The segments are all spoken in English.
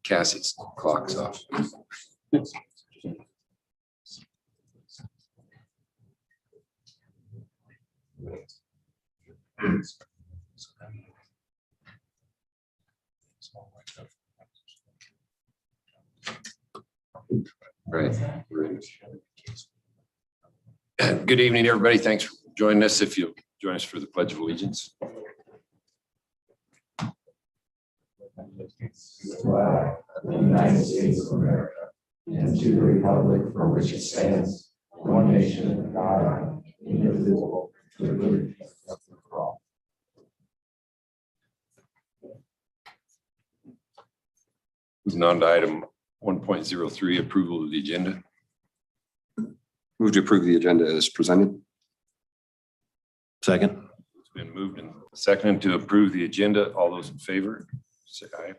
Cassie's clock's off. Right. Good evening, everybody. Thanks for joining us. If you'll join us for the Pledge of Allegiance. Flag of the United States of America and to the republic for which it stands, one nation under God, indivisible, with liberty and justice for all. Moving on to item 1.03, approval of the agenda. Move to approve the agenda as presented. Second. It's been moved and seconded to approve the agenda. All those in favor, say aye.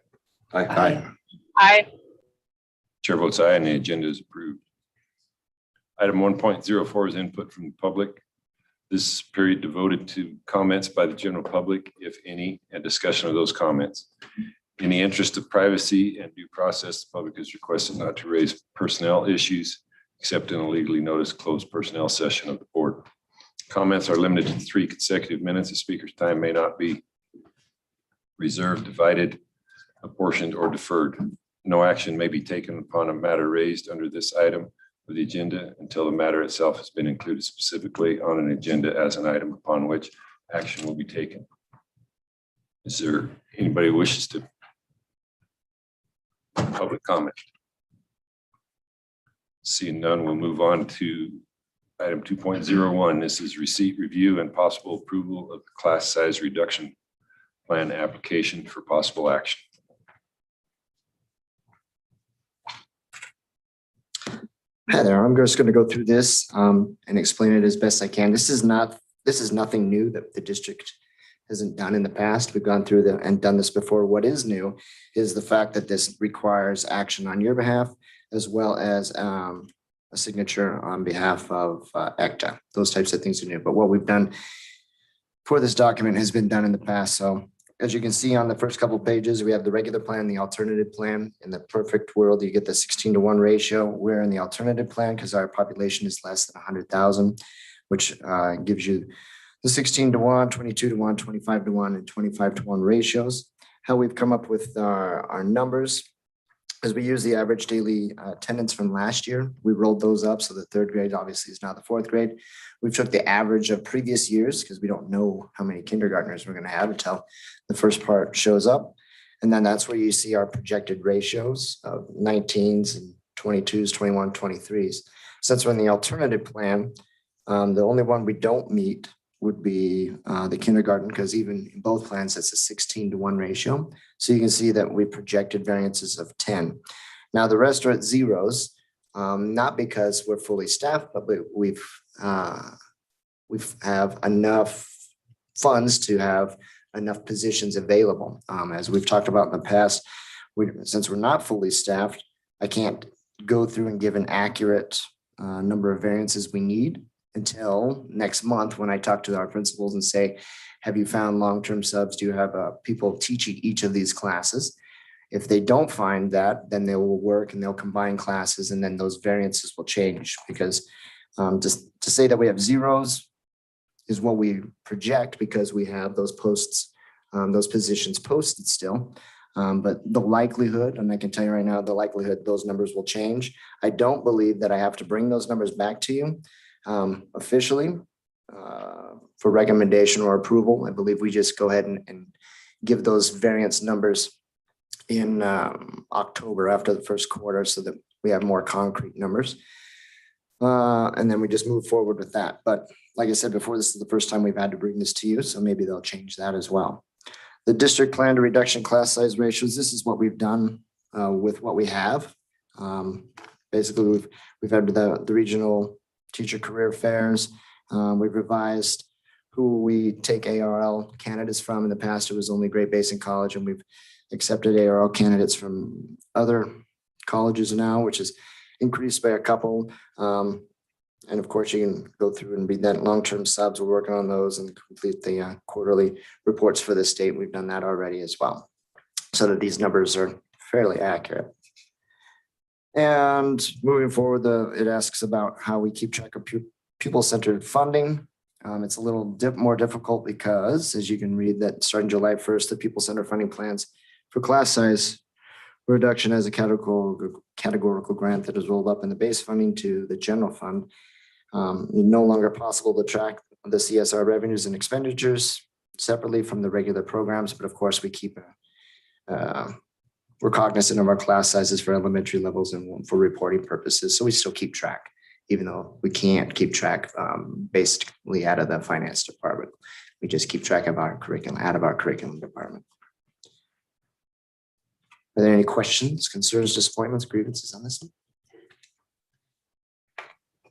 Aye. Aye. Chair votes aye and the agenda is approved. Item 1.04 is input from the public. This period devoted to comments by the general public, if any, and discussion of those comments. In the interest of privacy and due process, the public is requested not to raise personnel issues except in a legally noticed closed personnel session of the board. Comments are limited to 3 consecutive minutes. The speaker's time may not be reserved, divided, apportioned, or deferred. No action may be taken upon a matter raised under this item of the agenda until the matter itself has been included specifically on an agenda as an item upon which action will be taken. Is there anybody who wishes to public comment? Seeing none, we'll move on to item 2.01. This is receipt, review, and possible approval of the class size reduction plan application for possible action. Hi there. I'm just going to go through this and explain it as best I can. This is nothing new that the district hasn't done in the past. We've gone through and done this before. What is new is the fact that this requires action on your behalf, as well as a signature on behalf of ECTA. Those types of things are new. But what we've done for this document has been done in the past. So as you can see on the first couple of pages, we have the regular plan, the alternative plan. In the perfect world, you get the 16:1 ratio. We're in the alternative plan because our population is less than 100,000, which gives you the 16:1, 22:1, 25:1, and 25:1 ratios. How we've come up with our numbers is we use the average daily attendance from last year. We rolled those up. So the 3rd grade obviously is now the 4th grade. We took the average of previous years because we don't know how many kindergartners we're going to have until the first part shows up. And then that's where you see our projected ratios of 19s and 22s, 21, 23s. Since we're in the alternative plan, the only one we don't meet would be the kindergarten, because even in both plans, it's a 16:1 ratio. So you can see that we projected variances of 10. Now the rest are at zeros, not because we're fully staffed, but we've have enough funds to have enough positions available. As we've talked about in the past, since we're not fully staffed, I can't go through and give an accurate number of variances we need until next month when I talk to our principals and say, have you found long-term subs? Do you have people teaching each of these classes? If they don't find that, then they will work and they'll combine classes, and then those variances will change, because just to say that we have zeros is what we project because we have those posts, those positions posted still. But the likelihood, and I can tell you right now, the likelihood those numbers will change. I don't believe that I have to bring those numbers back to you officially for recommendation or approval. I believe we just go ahead and give those variance numbers in October after the first quarter so that we have more concrete numbers. And then we just move forward with that. But like I said before, this is the first time we've had to bring this to you, so maybe they'll change that as well. The district plan to reduction class size ratios, this is what we've done with what we have. Basically, we've had the regional teacher career fairs. We've revised who we take ARL candidates from. In the past, it was only Great Basin College, and we've accepted ARL candidates from other colleges now, which is increased by a couple. And of course, you can go through and read that long-term subs. We're working on those and complete the quarterly reports for the state. We've done that already as well, so that these numbers are fairly accurate. And moving forward, it asks about how we keep track of pupil-centered funding. It's a little more difficult because, as you can read, that starting July 1st, the pupil-centered funding plans for class size reduction as a categorical grant that is rolled up in the base funding to the general fund. No longer possible to track the CSR revenues and expenditures separately from the regular programs, but of course we keep we're cognizant of our class sizes for elementary levels and for reporting purposes. So we still keep track, even though we can't keep track basically out of the finance department. We just keep track of our curriculum out of our curriculum department. Are there any questions, concerns, disappointments, grievances on this one?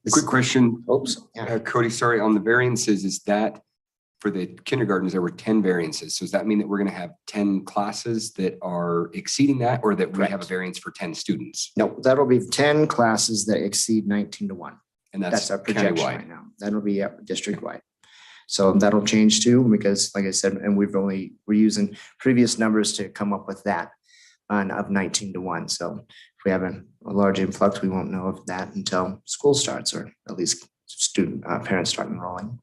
A quick question, Oops. Yeah. Cody, sorry, on the variances, is that for the kindergartens, there were 10 variances. So does that mean that we're going to have 10 classes that are exceeding that, or that we have a Correct. variance for 10 students? No, that'll be 10 classes that exceed 19-1. And That's our projection countywide. right now. That'll be district-wide. So that'll change too, because like I said, and we're using previous numbers to come up with that of 19-1. So if we have a large influx, we won't know of that until school starts, or at least parents start enrolling.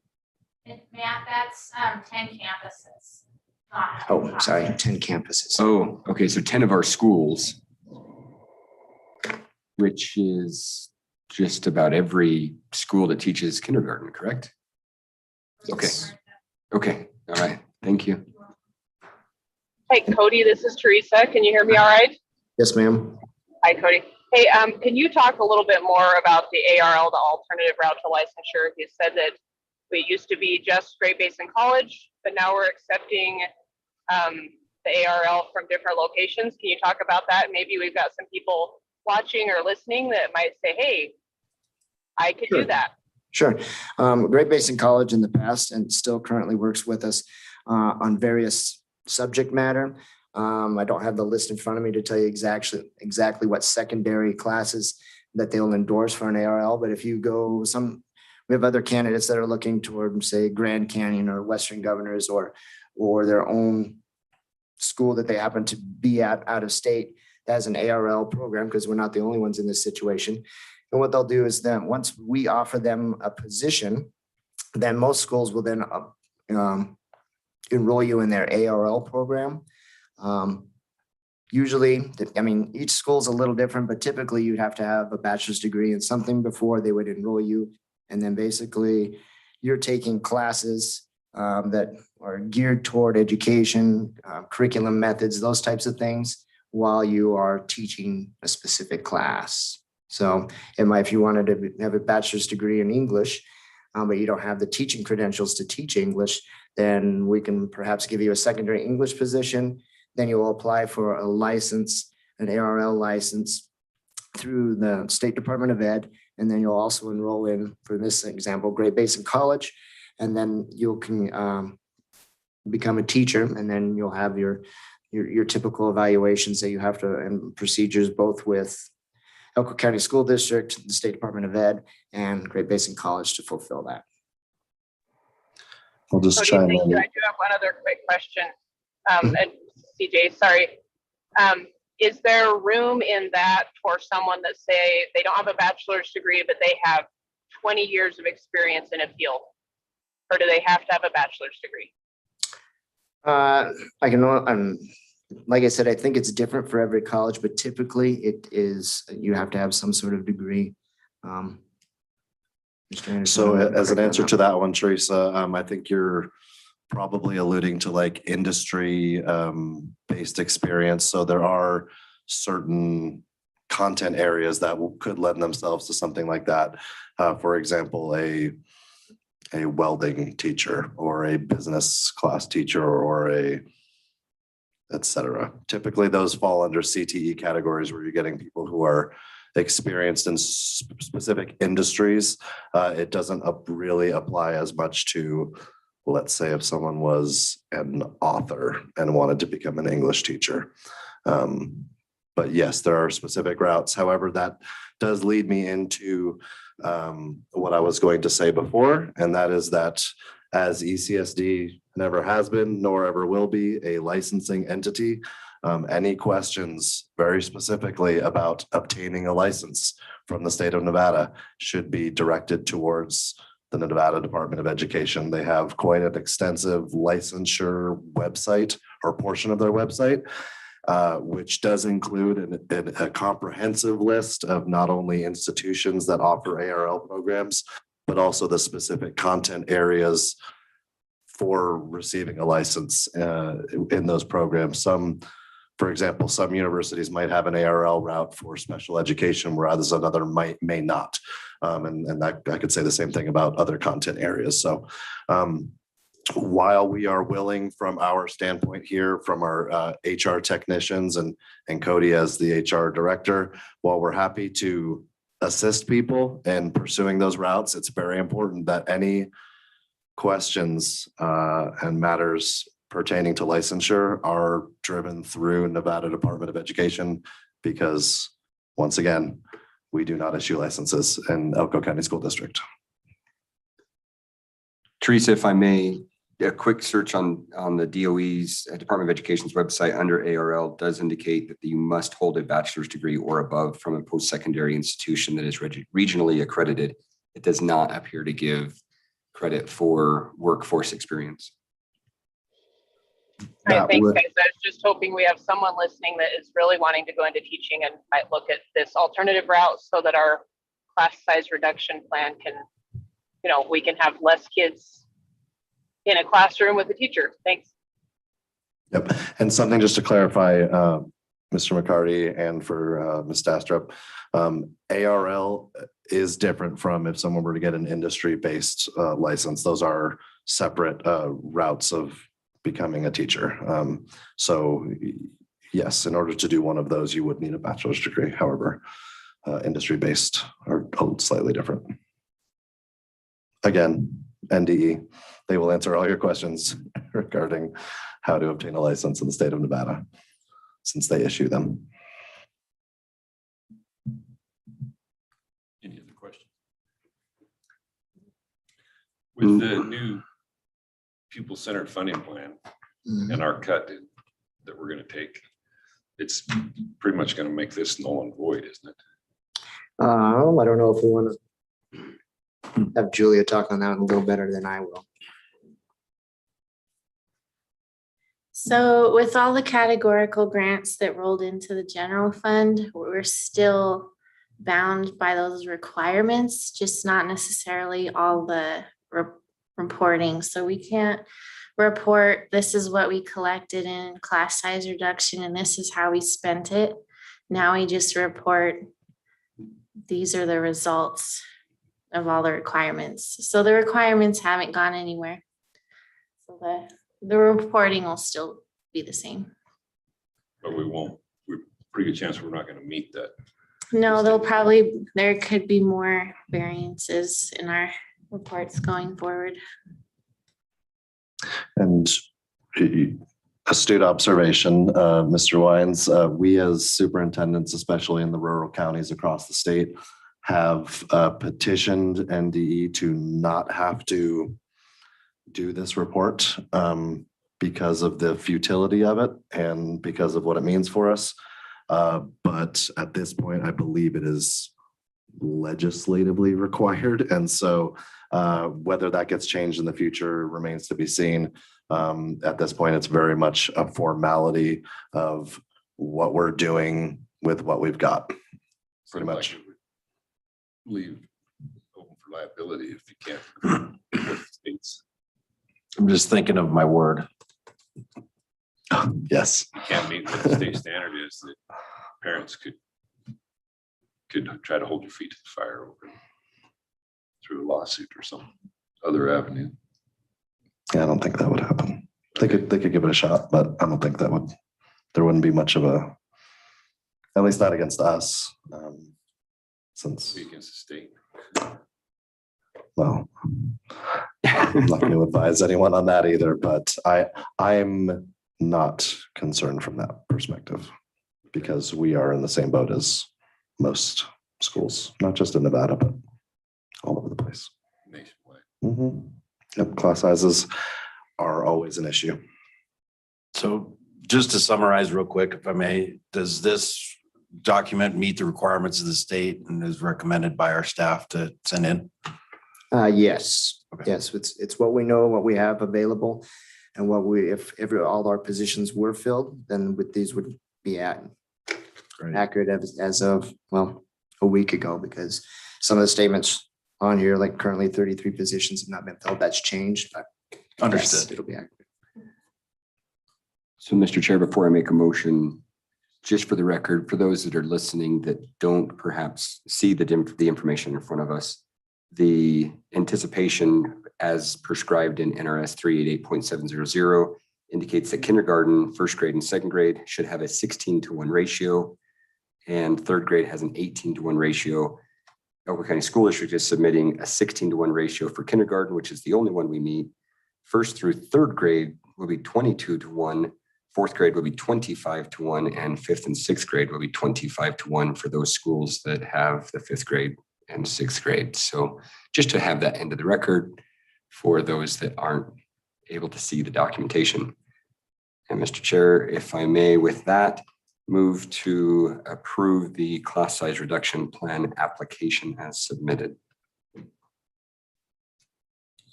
And Matt, that's 10 campuses. Oh, sorry, 10 campuses. Oh, okay. So 10 of our schools, which is just about every school that teaches kindergarten, correct? Okay. Yes. Okay. All right. Thank you. Hey, Cody, this is Teresa. Can you hear me all right? Yes, ma'am. Hi, Cody. Hey, can you talk a little bit more about the ARL, the alternative route to licensure? You said that we used to be just Great Basin College, but now we're accepting the ARL from different locations. Can you talk about that? Maybe we've got some people watching or listening that might say, hey, I could Sure. do that. Sure. Great Basin College in the past and still currently works with us on various subject matter. I don't have the list in front of me to tell you exactly what secondary classes that they'll endorse for an ARL, but if you go we have other candidates that are looking toward, say, Grand Canyon or Western Governors or their own school that they happen to be at out of state that has an ARL program, because we're not the only ones in this situation. And what they'll do is then once we offer them a position, then most schools will then enroll you in their ARL program. Usually, each school is a little different, but typically you'd have to have a bachelor's degree in something before they would enroll you. And then basically you're taking classes that are geared toward education, curriculum methods, those types of things, while you are teaching a specific class. So if you wanted to have a bachelor's degree in English, but you don't have the teaching credentials to teach English, then we can perhaps give you a secondary English position. Then you'll apply for a license, an ARL license through the State Department of Ed. And then you'll also enroll in, for this example, Great Basin College. And then you can become a teacher, and then you'll have your typical evaluations that you have to, and procedures both with Elko County School District, the State Department of Ed, and Great Basin College to fulfill that. I'll just Cody, chime thank in. you. I do have one other quick question. And CJ, sorry. Is there room in that for someone that say they don't have a bachelor's degree, but they have 20 years of experience in a field? Or do they have to have a bachelor's degree? Like I said, I think it's different for every college, but typically it is, you have to have some sort of degree. So as an answer to that one, Teresa, I think you're probably alluding to like industry based experience. So there are certain content areas that could lend themselves to something like that. For example, a welding teacher or a business class teacher or et cetera. Typically those fall under CTE categories where you're getting people who are experienced in specific industries. It doesn't really apply as much to, let's say, if someone was an author and wanted to become an English teacher. But yes, there are specific routes. However, that does lead me into what what I was going to say before, and that is that as ECSD never has been, nor ever will be a licensing entity, any questions very specifically about obtaining a license from the state of Nevada should be directed towards the Nevada Department of Education. They have quite an extensive licensure website or portion of their website, which does include a comprehensive list of not only institutions that offer ARL programs, but also the specific content areas for receiving a license in those programs. For example, some universities might have an ARL route for special education, whereas another may not. And I could say the same thing about other content areas. So while we are willing from our standpoint here, from our HR technicians and Cody as the HR director, while we're happy to assist people in pursuing those routes, it's very important that any questions and matters pertaining to licensure are driven through Nevada Department of Education, because once again, we do not issue licenses in Elko County School District. Teresa, if I may, a quick search on the DOE's Department of Education's website under ARL does indicate that you must hold a bachelor's degree or above from a post-secondary institution that is regionally accredited. It does not appear to give credit for workforce experience. All right, That thanks, would- guys. I was just hoping we have someone listening that is really wanting to go into teaching and might look at this alternative route so that our class size reduction plan can, we can have less kids in a classroom with a teacher. Thanks. Yep. And something just to clarify, Mr. McCarty and for Ms. Dastrup, ARL is different from if someone were to get an industry-based license. Those are separate routes of becoming a teacher. So yes, in order to do one of those, you would need a bachelor's degree. However, industry-based are slightly different. Again, NDE, they will answer all your questions regarding how to obtain a license in the state of Nevada, since they issue them. Any other questions? With the new pupil-centered funding plan and our cut that we're going to take, it's pretty much going to make this null and void, isn't it? I don't know if we want to have Julia talk on that a little better than I will. So with all the categorical grants that rolled into the general fund, we're still bound by those requirements, just not necessarily all the reporting. So we can't report, this is what we collected in class size reduction and this is how we spent it. Now we just report, these are the results of all the requirements. So the requirements haven't gone anywhere. So the reporting will still be the same. But we won't, we're pretty good chance we're not going to meet that. No, there could be more variances in our reports going forward. And astute observation, Mr. Wines, we as superintendents, especially in the rural counties across the state, have petitioned NDE to not have to do this report because of the futility of it and because of what it means for us. But at this point, I believe it is legislatively required. And so whether that gets changed in the future remains to be seen. At this point, it's very much a formality of what we're doing with what we've got. Pretty much. Like it would leave open for liability if you can't with the states. I'm just thinking of my word. Yes. Can't meet what the state standard is, that parents could try to hold your feet to the fire over through a lawsuit or some other avenue. Yeah, I don't think that would happen. They could give it a shot, but I don't think there wouldn't be much of a, at least not against us. Since, Be against the state. well, I'm not going to advise anyone on that either, but I'm not concerned from that perspective because we are in the same boat as most schools, not just in Nevada, but all over the place. nationwide. Mhm. Yep, class sizes are always an issue. So just to summarize real quick, if I may, does this document meet the requirements of the state and is recommended by our staff to send in? Yes, Okay. yes, it's what we know, what we have available. And what we, if all our positions were filled, then with these would be accurate as of, well, a week ago, because some of the statements on here, like currently 33 positions have not been filled. That's changed, but yes, Understood. it'll be accurate. So, Mr. Chair, before I make a motion, just for the record, for those that are listening that don't perhaps see the information in front of us, the anticipation as prescribed in NRS 388.700 indicates that kindergarten, first grade, and second grade should have a 16:1 ratio, and third grade has an 18:1 ratio. Elko County School District is submitting a 16:1 ratio for kindergarten, which is the only one we meet. First through third grade will be 22:1. Fourth grade will be 25:1, and fifth and sixth grade will be 25:1 for those schools that have the fifth grade and sixth grade. So just to have that into the record for those that aren't able to see the documentation. And Mr. Chair, if I may, with that, move to approve the class size reduction plan application as submitted. Is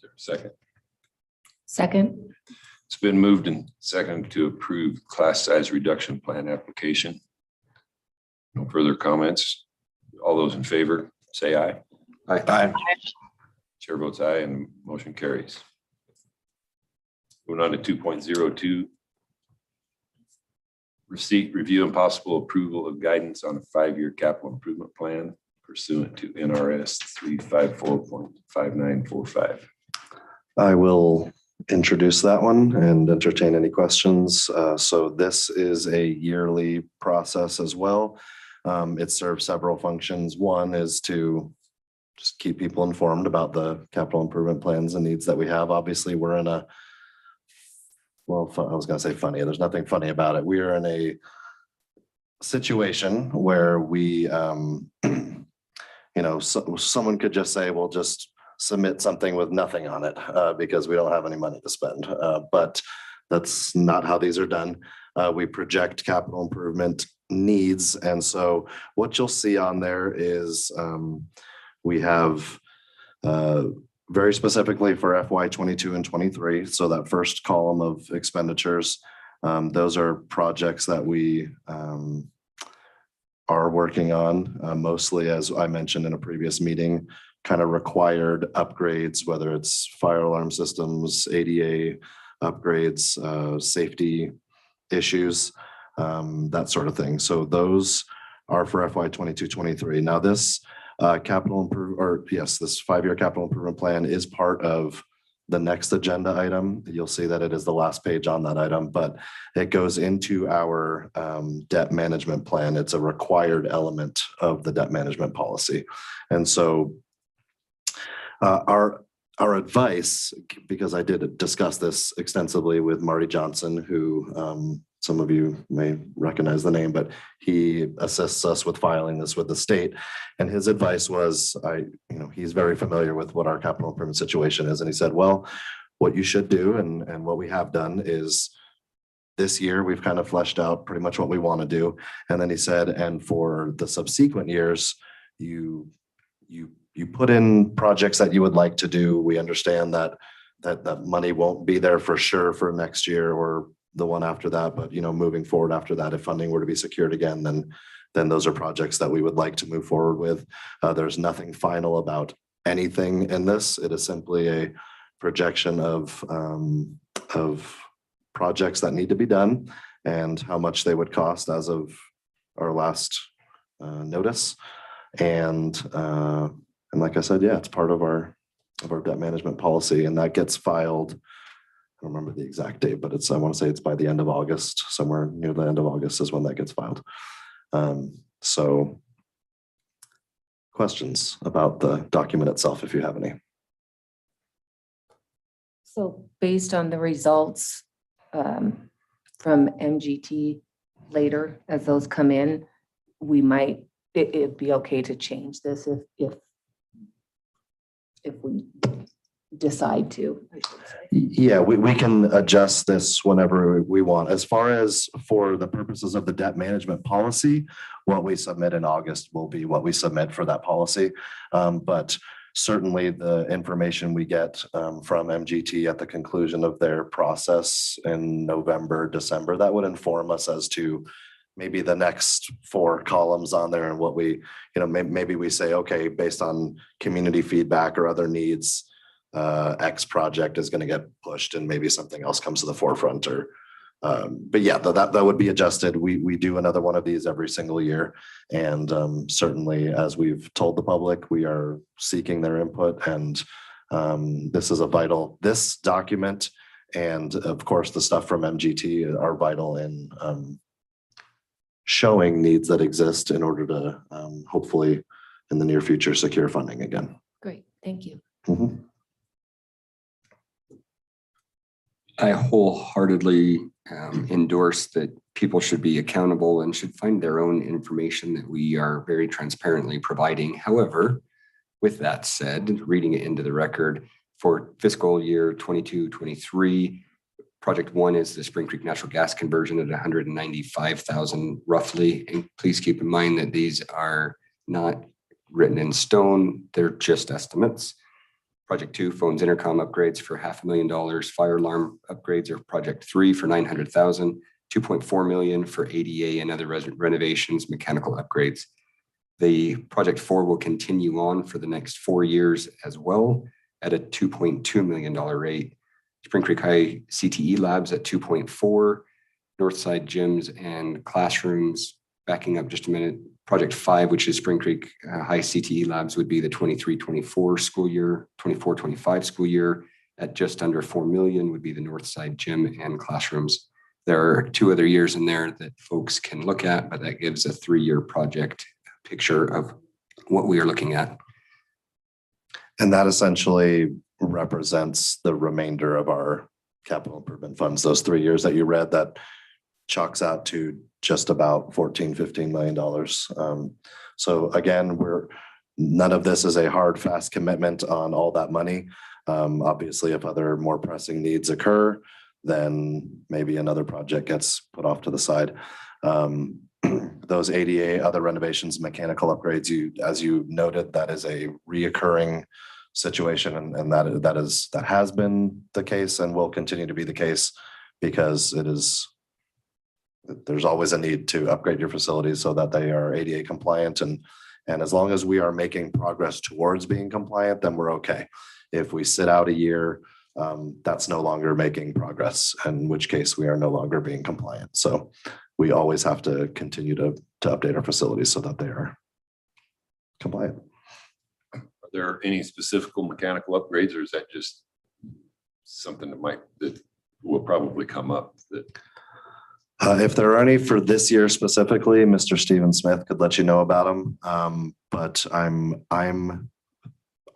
there a second? Second. It's been moved and seconded to approve class size reduction plan application. No further comments. All those in favor, say aye. Aye. Chair votes aye and motion carries. Moving on to 2.02. Receipt, review, and possible approval of guidance on a 5-year capital improvement plan pursuant to NRS 354.5945. I will introduce that one and entertain any questions. So this is a yearly process as well. It serves several functions. One is to just keep people informed about the capital improvement plans and needs that we have. Obviously, we're in a, well, I was going to say funny. There's nothing funny about it. We are in a situation where we, someone could just say, well, just submit something with nothing on it because we don't have any money to spend. But that's not how these are done. We project capital improvement needs. And so what you'll see on there is we have very specifically for FY 22 and 23. So that first column of expenditures, those are projects that we are working on, mostly, as I mentioned in a previous meeting, kind of required upgrades, whether it's fire alarm systems, ADA upgrades, safety issues, that sort of thing. So those are for FY 22-23. Now this this 5-year capital improvement plan is part of the next agenda item. You'll see that it is the last page on that item, but it goes into our debt management plan. It's a required element of the debt management policy. And so our advice, because I did discuss this extensively with Marty Johnson, who some of you may recognize the name, but he assists us with filing this with the state. And his advice was, he's very familiar with what our capital improvement situation is. And he said, well, what you should do and what we have done is this year we've kind of fleshed out pretty much what we want to do. And then he said, and for the subsequent years, you put in projects that you would like to do. We understand that money won't be there for sure for next year or the one after that, but moving forward after that, if funding were to be secured again, then those are projects that we would like to move forward with. There's nothing final about anything in this. It is simply a projection of projects that need to be done and how much they would cost as of our last notice. And like I said, yeah, it's part of our debt management policy, and that gets filed. I don't remember the exact date, but I want to say it's by the end of August, somewhere near the end of August is when that gets filed. So questions about the document itself, if you have any. So based on the results from MGT later, as those come in, it'd be okay to change this if if we decide to, I should say. Yeah, we can adjust this whenever we want. As far as for the purposes of the debt management policy, what we submit in August will be what we submit for that policy. But certainly the information we get from MGT at the conclusion of their process in November, December, that would inform us as to maybe the next 4 columns on there and what we, maybe we say, okay, based on community feedback or other needs, X project is going to get pushed and maybe something else comes to the forefront or, but yeah, that would be adjusted. We do another one of these every single year. And certainly, as we've told the public, we are seeking their input, and this document and of course the stuff from MGT are vital in showing needs that exist in order to hopefully in the near future secure funding again. Great, thank you. Mhm. I wholeheartedly endorse that people should be accountable and should find their own information that we are very transparently providing. However, with that said, reading it into the record for fiscal year 22-23, project 1 is the Spring Creek natural gas conversion at 195,000 roughly. And please keep in mind that these are not written in stone. They're just estimates. Project 2, phones intercom upgrades for $500,000, fire alarm upgrades are project 3 for 900,000, 2.4 million for ADA and other renovations, mechanical upgrades. The project 4 will continue on for the next 4 years as well at a $2.2 million rate. Spring Creek High CTE labs at 2.4, Northside gyms and classrooms. Backing up just a minute, project 5, which is Spring Creek High CTE labs, would be the 23-24 school year, 24-25 school year at just under 4 million would be the Northside gym and classrooms. There are 2 other years in there that folks can look at, but that gives a 3-year project picture of what we are looking at. And that essentially represents the remainder of our capital improvement funds. Those 3 years that you read, that chalks out to just about $14-15 million. So again, none of this is a hard, fast commitment on all that money. Obviously, if other more pressing needs occur, then maybe another project gets put off to the side. Those ADA, other renovations, mechanical upgrades, as you noted, that is a reoccurring situation, and that has been the case and will continue to be the case because there's always a need to upgrade your facilities so that they are ADA compliant, and as long as we are making progress towards being compliant, then we're okay. If we sit out a year, that's no longer making progress, in which case we are no longer being compliant. So we always have to continue to update our facilities so that they are compliant. Are there any specific mechanical upgrades, or is that just something that will probably come up? That if there are any for this year specifically, Mr. Stephen Smith could let you know about them. But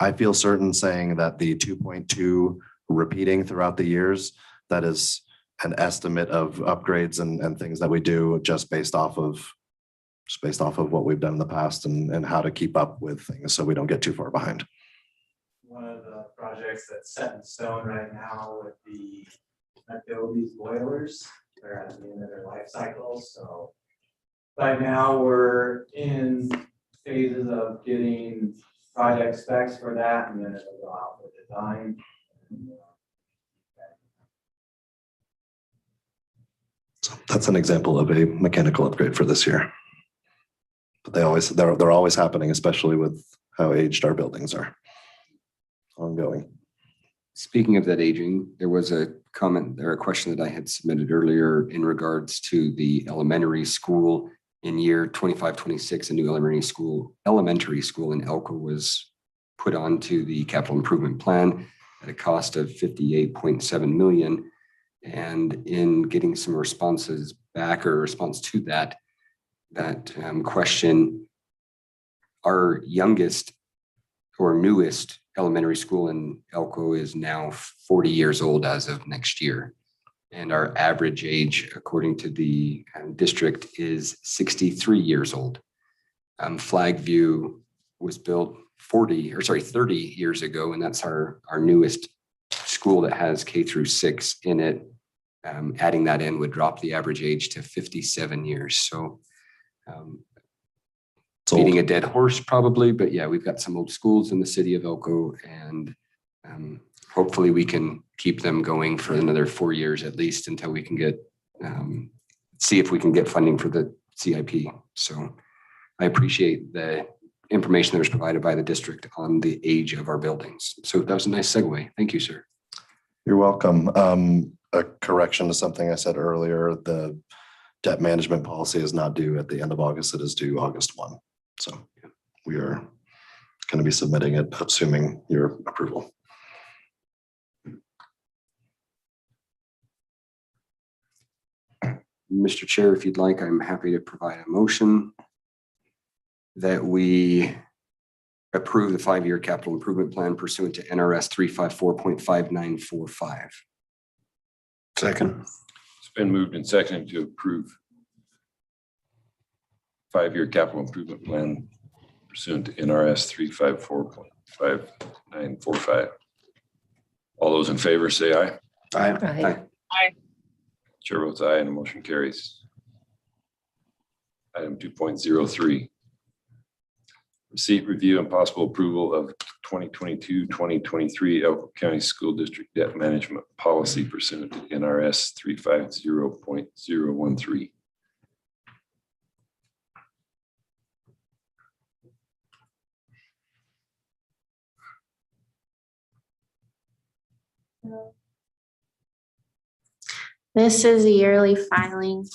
I feel certain saying that the 2.2 repeating throughout the years, that is an estimate of upgrades and things that we do just based off of what we've done in the past and how to keep up with things so we don't get too far behind. One of the projects that's set in stone right now with the Adobe's boilers, they're at the end of their life cycle. So right now we're in phases of getting project specs for that, and then it'll go out for design. So that's an example of a mechanical upgrade for this year. But they're always happening, especially with how aged our buildings are. Ongoing. Speaking of that aging, there was a comment or a question that I had submitted earlier in regards to the elementary school. In year 25-26, a new elementary school in Elko was put onto the capital improvement plan at a cost of $58.7 million. And in getting some responses back or response to that question, our youngest or newest elementary school in Elko is now 40 years old as of next year. And our average age, according to the district, is 63 years old. Flagview was built 30 years ago, and that's our newest school that has K-6 in it. Adding that in would drop the average age to 57 years. So It's old. beating a dead horse probably, but yeah, we've got some old schools in the city of Elko, and hopefully we can keep them going for another 4 years at least until we can get see if we can get funding for the CIP. So I appreciate the information that was provided by the district on the age of our buildings. So that was a nice segue. Thank you, sir. You're welcome. A correction to something I said earlier, the debt management policy is not due at the end of August. It is due August 1. So we are going to be submitting it, assuming your approval. Mr. Chair, if you'd like, I'm happy to provide a motion that we approve the 5-year capital improvement plan pursuant to NRS 354.5945. Second. It's been moved and seconded to approve 5-year capital improvement plan pursuant to NRS 354.5945. All those in favor say aye. Aye. Chair votes aye and the motion carries. Item 2.03. Receipt, review, and possible approval of 2022-2023 Elko County School District Debt Management Policy pursuant to NRS 350.013. This is a yearly filing,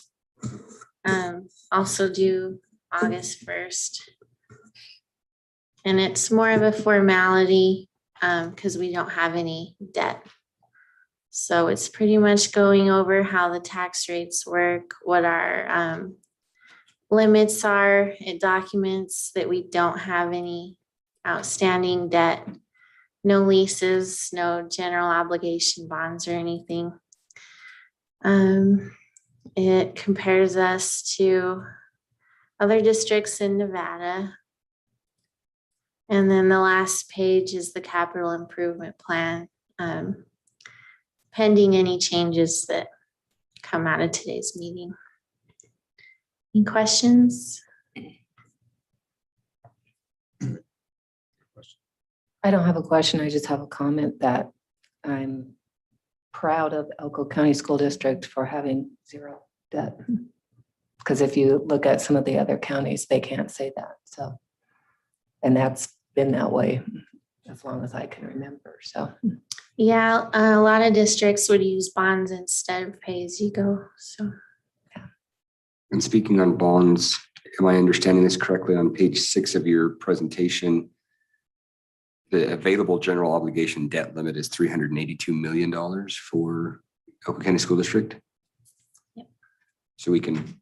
also due August 1st. And it's more of a formality because we don't have any debt. So it's pretty much going over how the tax rates work, what our limits are. It documents that we don't have any outstanding debt, no leases, no general obligation bonds or anything. It compares us to other districts in Nevada. And then the last page is the capital improvement plan, pending any changes that come out of today's meeting. Any questions? I don't have a question. I just have a comment that I'm proud of Elko County School District for having zero debt. Because if you look at some of the other counties, they can't say that. So, and that's been that way as long as I can remember. So, Yeah, a lot of districts would use bonds instead of pay as you go. So, And speaking on bonds, am I understanding this correctly? On page 6 of your presentation, the available general obligation debt limit is $382 million for Elko County School District. Yep. So we can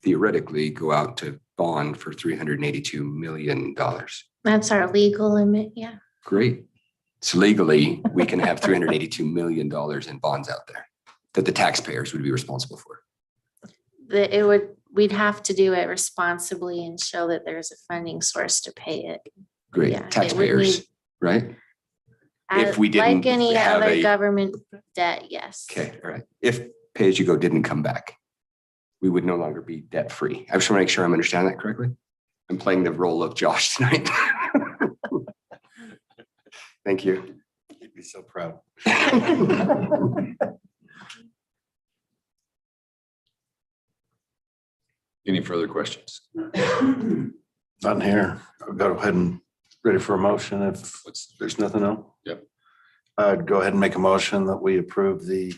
theoretically go out to bond for $382 million. that's our legal limit. Yeah. Great. So legally, we can have $382 million in bonds out there that the taxpayers would be responsible for. We'd have to do it responsibly and show that there's a funding source to pay it. Great. Yeah, it would Taxpayers, need- right? If we Like didn't any have other a- government debt, yes. Okay, all right. If pay-as-you-go didn't come back, we would no longer be debt-free. I just want to make sure I'm understanding that correctly. I'm playing the role of Josh tonight. Thank you. You'd be so proud. Any further questions? Not here. I'll go ahead and ready for a motion if there's nothing else. Yep. I'd go ahead and make a motion that we approve the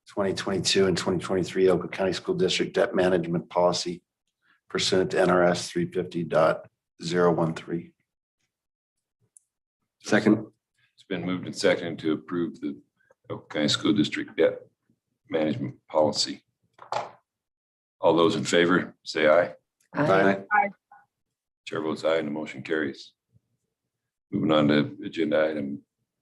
2022 and 2023 Elko County School District Debt Management Policy pursuant to NRS 350.013. Second. It's been moved and seconded to approve the Elko County School District Debt Management Policy. All those in favor, say aye. I Chair votes aye and the motion carries. Moving on to agenda item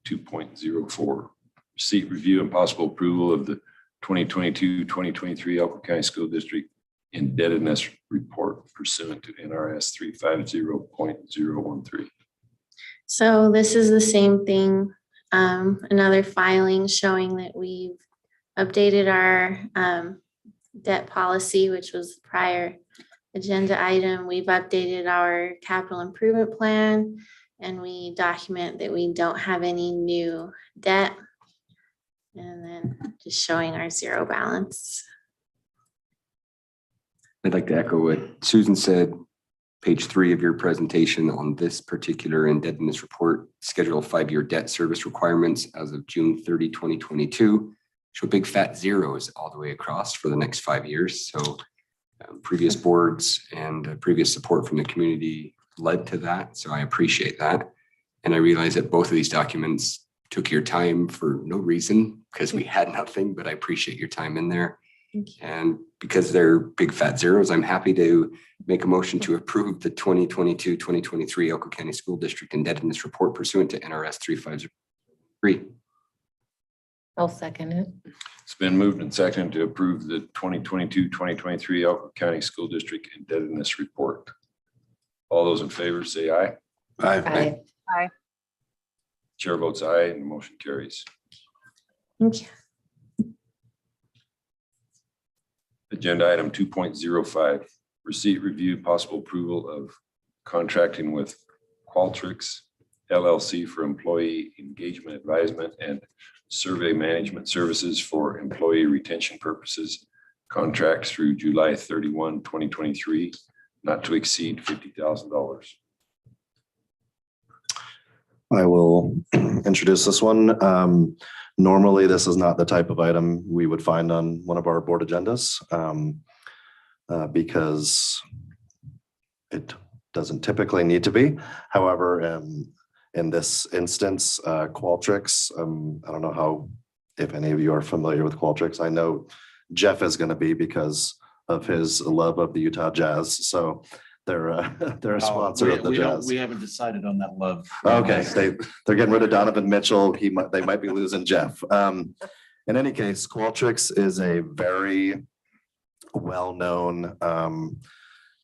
2.04. Receipt, review, and possible approval of the 2022-2023 Elko County School District Indebtedness Report pursuant to NRS 350.013. So this is the same thing, another filing showing that we've updated our debt policy, which was the prior agenda item. We've updated our capital improvement plan, and we document that we don't have any new debt. And then just showing our zero balance. I'd like to echo what Susan said. Page 3 of your presentation on this particular indebtedness report, schedule 5-year debt service requirements as of June 30, 2022, show big fat zeros all the way across for the next 5 years. So previous boards and previous support from the community led to that. So I appreciate that. And I realize that both of these documents took your time for no reason because we had nothing, but I appreciate your time in there. And because they're big fat zeros, I'm happy to make a motion to approve the 2022-2023 Elko County School District Indebtedness Report pursuant to NRS 3503. I'll second it. It's been moved and seconded to approve the 2022-2023 Elko County School District Indebtedness Report. All those in favor say aye. Aye. Chair votes aye and the motion carries. Thank you. Agenda item 2.05, receipt, review, possible approval of contracting with Qualtrics LLC for employee engagement advisement and survey management services for employee retention purposes. Contract through July 31, 2023, not to exceed $50,000. I will introduce this one. Normally, this is not the type of item we would find on one of our board agendas because it doesn't typically need to be. However, in this instance, Qualtrics, I don't know if any of you are familiar with Qualtrics. I know Jeff is going to be because of his love of the Utah Jazz. So they're a sponsor of the Jazz. We haven't decided on that love. Okay, they're getting rid of Donovan Mitchell. They might be losing Jeff. In any case, Qualtrics is a very well-known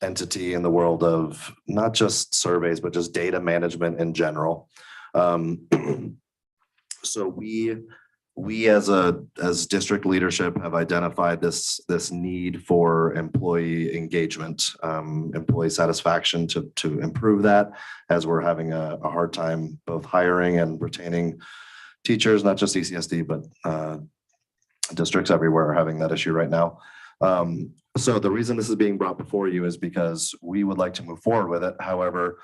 entity in the world of not just surveys, but just data management in general. So we as district leadership have identified this need for employee engagement, employee satisfaction to improve that, as we're having a hard time both hiring and retaining teachers, not just ECSD, but districts everywhere are having that issue right now. So the reason this is being brought before you is because we would like to move forward with it. However,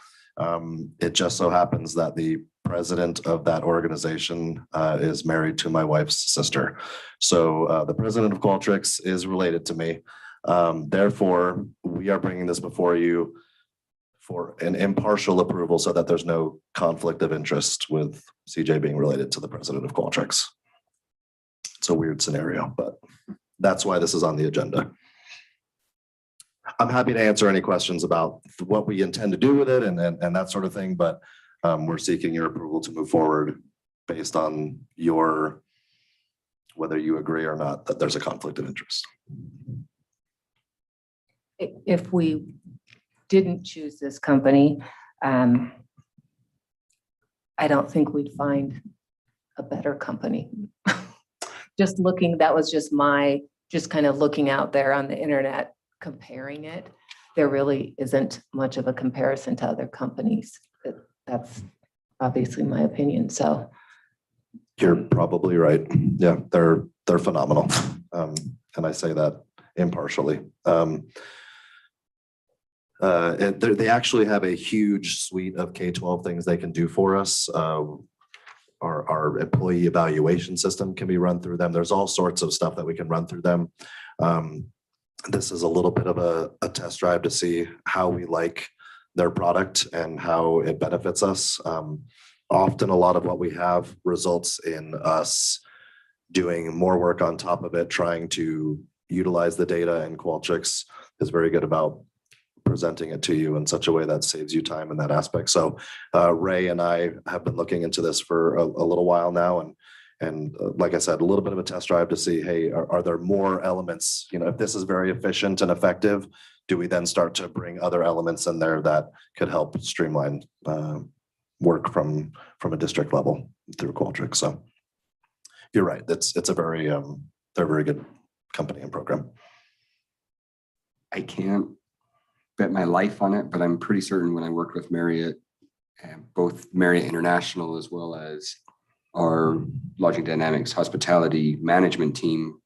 it just so happens that the president of that organization is married to my wife's sister. So the president of Qualtrics is related to me. Therefore, we are bringing this before you for an impartial approval so that there's no conflict of interest with CJ being related to the president of Qualtrics. It's a weird scenario, but that's why this is on the agenda. I'm happy to answer any questions about what we intend to do with it and that sort of thing, but we're seeking your approval to move forward based on whether you agree or not that there's a conflict of interest. If we didn't choose this company, I don't think we'd find a better company. Just looking, that was just kind of looking out there on the internet, comparing it. There really isn't much of a comparison to other companies. That's obviously my opinion. So you're probably right. Yeah, they're phenomenal. And I say that impartially. They actually have a huge suite of K-12 things they can do for us. Our employee evaluation system can be run through them. There's all sorts of stuff that we can run through them. This is a little bit of a test drive to see how we like their product and how it benefits us. Often a lot of what we have results in us doing more work on top of it, trying to utilize the data, and Qualtrics is very good about presenting it to you in such a way that saves you time in that aspect. So Ray and I have been looking into this for a little while now, and like I said, a little bit of a test drive to see, hey, are there more elements? You know, if this is very efficient and effective, do we then start to bring other elements in there that could help streamline work from a district level through Qualtrics. So you're right. It's a very, they're a very good company and program. I can't bet my life on it, but I'm pretty certain when I worked with Marriott, both Marriott International as well as our Lodging Dynamics hospitality management team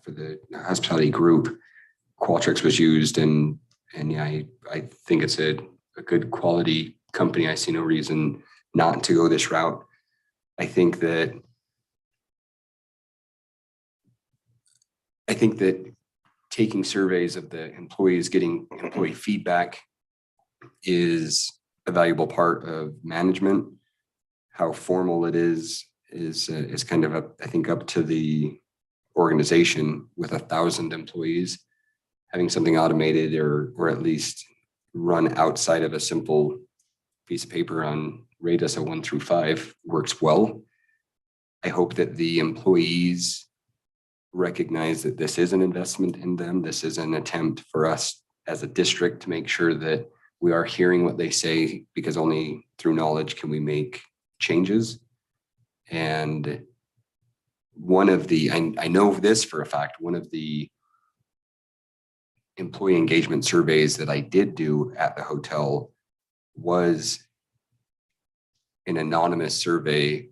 for the hospitality group, Qualtrics was used, and yeah, I think it's a good quality company. I see no reason not to go this route. I think that taking surveys of the employees, getting employee feedback is a valuable part of management. How formal it is kind of up, I think, up to the organization with 1,000 employees. Having something automated or at least run outside of a simple piece of paper on rate us a 1 through 5 works well. I hope that the employees recognize that this is an investment in them. This is an attempt for us as a district to make sure that we are hearing what they say, because only through knowledge can we make changes. And one of the, I know this for a fact, one of the employee engagement surveys that I did do at the hotel was an anonymous survey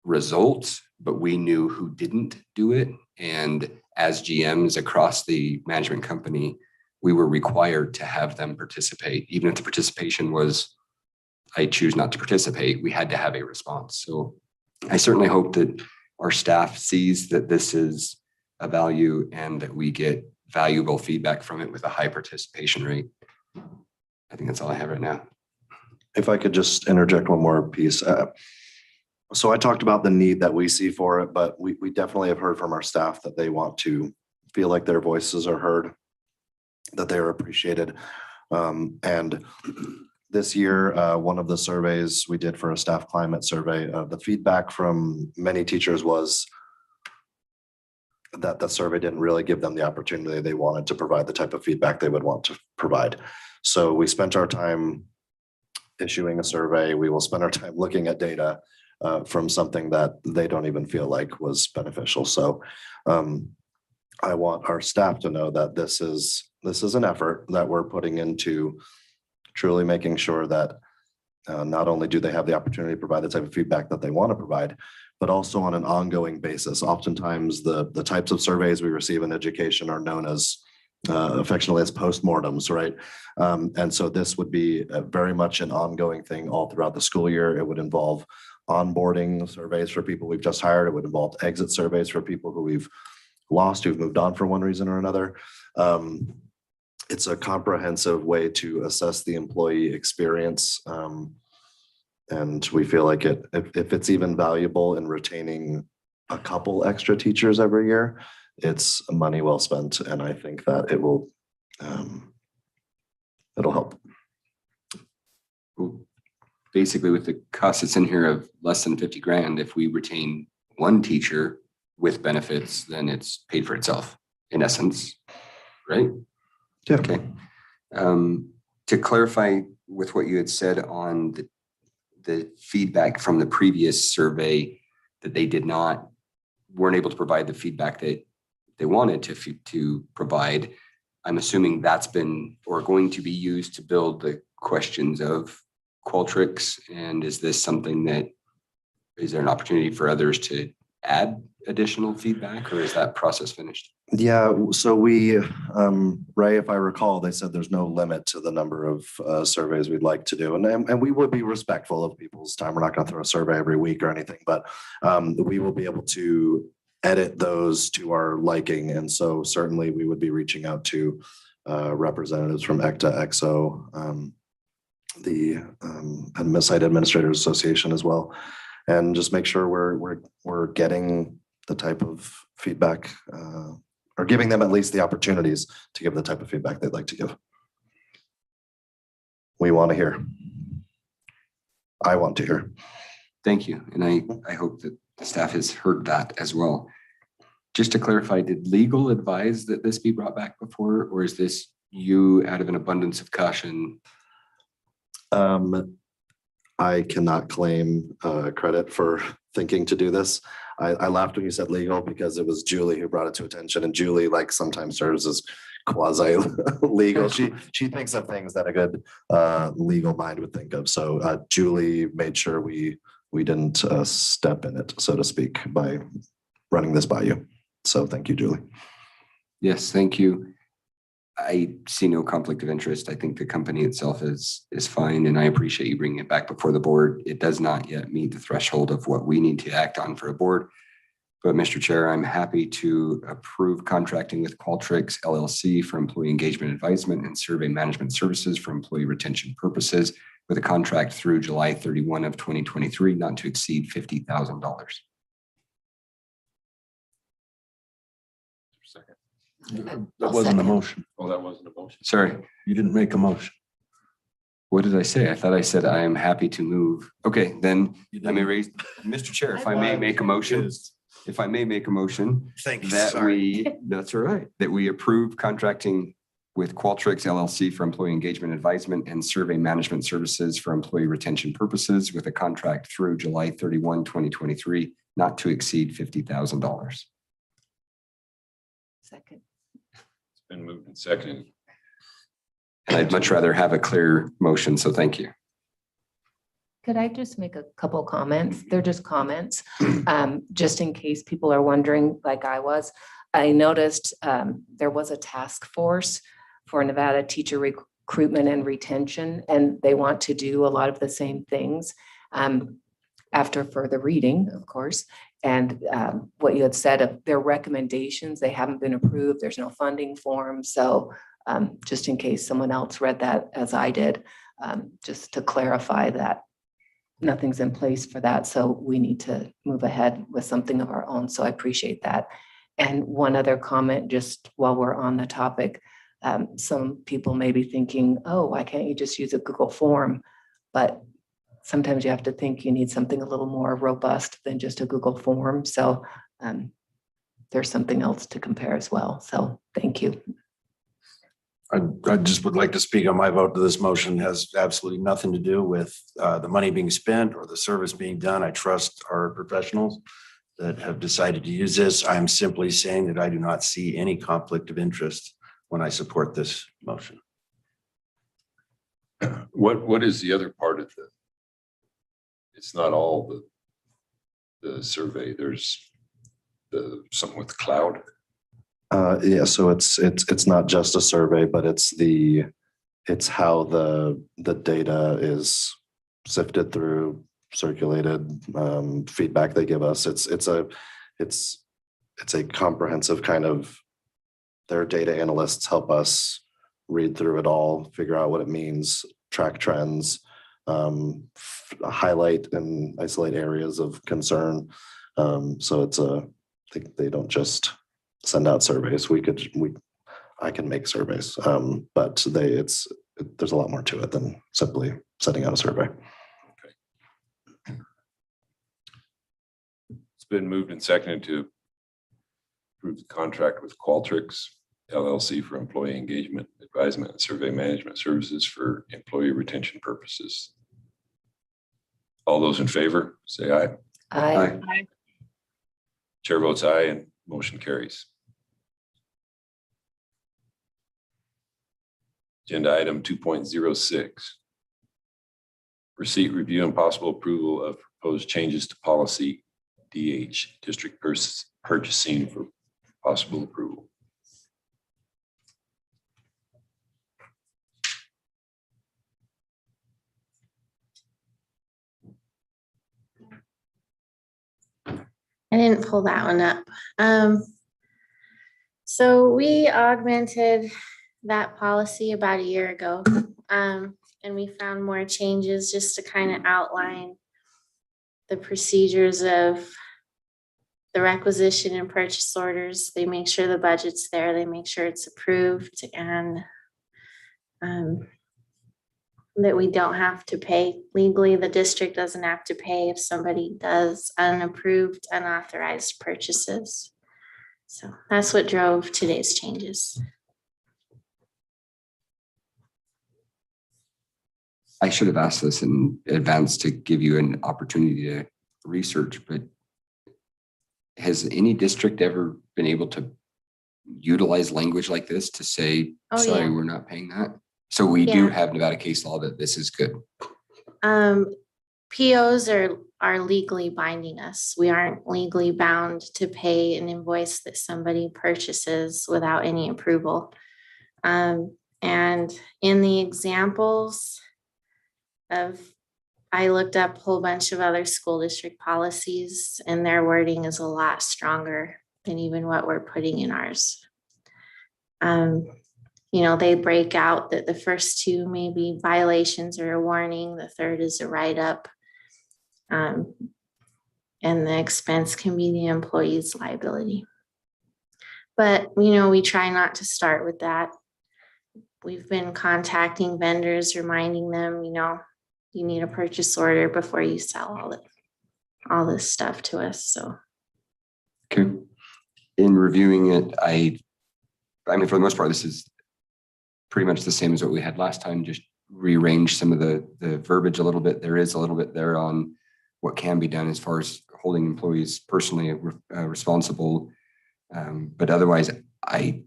result, but we knew who didn't do it. And as GMs across the management company, we were required to have them participate. Even if the participation was, I choose not to participate, we had to have a response. So I certainly hope that our staff sees that this is a value and that we get valuable feedback from it with a high participation rate. I think that's all I have right now. If I could just interject one more piece. So I talked about the need that we see for it, but we definitely have heard from our staff that they want to feel like their voices are heard, that they are appreciated. And this year, one of the surveys we did for a staff climate survey, the feedback from many teachers was that the survey didn't really give them the opportunity they wanted to provide the type of feedback they would want to provide. So we spent our time issuing a survey. We will spend our time looking at data from something that they don't even feel like was beneficial. So I want our staff to know that this is an effort that we're putting into truly making sure that not only do they have the opportunity to provide the type of feedback that they want to provide, but also on an ongoing basis. Oftentimes the types of surveys we receive in education are known as affectionately as postmortems, right? And so this would be very much an ongoing thing all throughout the school year. It would involve onboarding surveys for people we've just hired. It would involve exit surveys for people who we've lost, who've moved on for one reason or another. It's a comprehensive way to assess the employee experience. And we feel like if it's even valuable in retaining a couple extra teachers every year, it's money well spent. And I think that it will, it'll help. Basically, with the cost that's in here of less than 50 grand, if we retain one teacher with benefits, then it's paid for itself in essence, right? Yeah. Okay. To clarify with what you had said on the feedback from the previous survey, that they weren't able to provide the feedback that they wanted to provide. I'm assuming that's been or going to be used to build the questions of Qualtrics. And is this something is there an opportunity for others to add additional feedback, or is that process finished? Yeah, so we, Ray, if I recall, they said there's no limit to the number of surveys we'd like to do. And we would be respectful of people's time. We're not going to throw a survey every week or anything, but we will be able to edit those to our liking. And so certainly we would be reaching out to representatives from ECTA, EXO, the Site Administrators Association as well, and just make sure we're getting the type of feedback or giving them at least the opportunities to give the type of feedback they'd like to give. We want to hear. I want to hear. Thank you. And I hope that the staff has heard that as well. Just to clarify, did legal advise that this be brought back before, or is this you out of an abundance of caution? I cannot claim credit for thinking to do this. I laughed when you said legal because it was Julie who brought it to attention, and Julie like sometimes serves as quasi legal. She thinks of things that a good legal mind would think of. So Julie made sure we didn't step in it, so to speak, by running this by you. So thank you, Julie. Yes, thank you. I see no conflict of interest. I think the company itself is fine, and I appreciate you bringing it back before the board. It does not yet meet the threshold of what we need to act on for a board. But Mr. Chair, I'm happy to approve contracting with Qualtrics LLC for employee engagement advisement and survey management services for employee retention purposes with a contract through July 31 of 2023, not to exceed $50,000. Second. That wasn't a motion. Oh, that wasn't a motion. Sorry, You didn't make a motion. what did I say? I thought I said I am happy to move. Okay, then You let me didn't. raise, Mr. Chair, if I may make a motion, Thank you. that Sorry. that's all right, that we approve contracting with Qualtrics LLC for employee engagement advisement and survey management services for employee retention purposes with a contract through July 31, 2023, not to exceed $50,000. Second. It's been moved and seconded. And I'd much rather have a clear motion, so thank you. Could I just make a couple comments? They're just comments, just in case people are wondering, like I was. I noticed there was a task force for Nevada teacher recruitment and retention, and they want to do a lot of the same things after further reading, of course. And what you had said of their recommendations, they haven't been approved. There's no funding for them. So just in case someone else read that as I did, just to clarify that nothing's in place for that. So we need to move ahead with something of our own. So I appreciate that. And one other comment, just while we're on the topic, some people may be thinking, oh, why can't you just use a Google form? But sometimes you have to think you need something a little more robust than just a Google form. So there's something else to compare as well. So thank you. I just would like to speak on my vote to this motion. Has absolutely nothing to do with the money being spent or the service being done. I trust our professionals that have decided to use this. I'm simply saying that I do not see any conflict of interest when I support this motion. What is the other part of the? It's not all the survey. There's something with the cloud. Yeah, so it's not just a survey, but it's how the data is sifted through, circulated, feedback they give us. It's a comprehensive kind of, their data analysts help us read through it all, figure out what it means, track trends, highlight and isolate areas of concern. So they don't just send out surveys. I can make surveys, but there's a lot more to it than simply sending out a survey. It's been moved and seconded to approve the contract with Qualtrics LLC for employee engagement, advisement, and survey management services for employee retention purposes. All those in favor, say aye. Aye. Chair votes aye and motion carries. Agenda item 2.06. Receipt, review, and possible approval of proposed changes to policy DH, district purchasing for possible approval. I didn't pull that one up. So we augmented that policy about a year ago. And we found more changes just to kind of outline the procedures of the requisition and purchase orders. They make sure the budget's there, they make sure it's approved, and that we don't have to pay legally. The district doesn't have to pay if somebody does unapproved, unauthorized purchases. So that's what drove today's changes. I should have asked this in advance to give you an opportunity to research, but has any district ever been able to utilize language like this to say, Oh, sorry, yeah. we're not paying that? So we do Yeah. have Nevada case law that this is good. POs are legally binding us. We aren't legally bound to pay an invoice that somebody purchases without any approval. And in the examples I looked up a whole bunch of other school district policies, and their wording is a lot stronger than even what we're putting in ours. They break out that the first two may be violations or a warning, the third is a write-up. And the expense can be the employee's liability. But, we try not to start with that. We've been contacting vendors, reminding them, you need a purchase order before you sell all this stuff to us, so. Okay. In reviewing it, I mean, for the most part, this is pretty much the same as what we had last time, just rearrange some of the verbiage a little bit. There is a little bit there on what can be done as far as holding employees personally responsible. But otherwise, I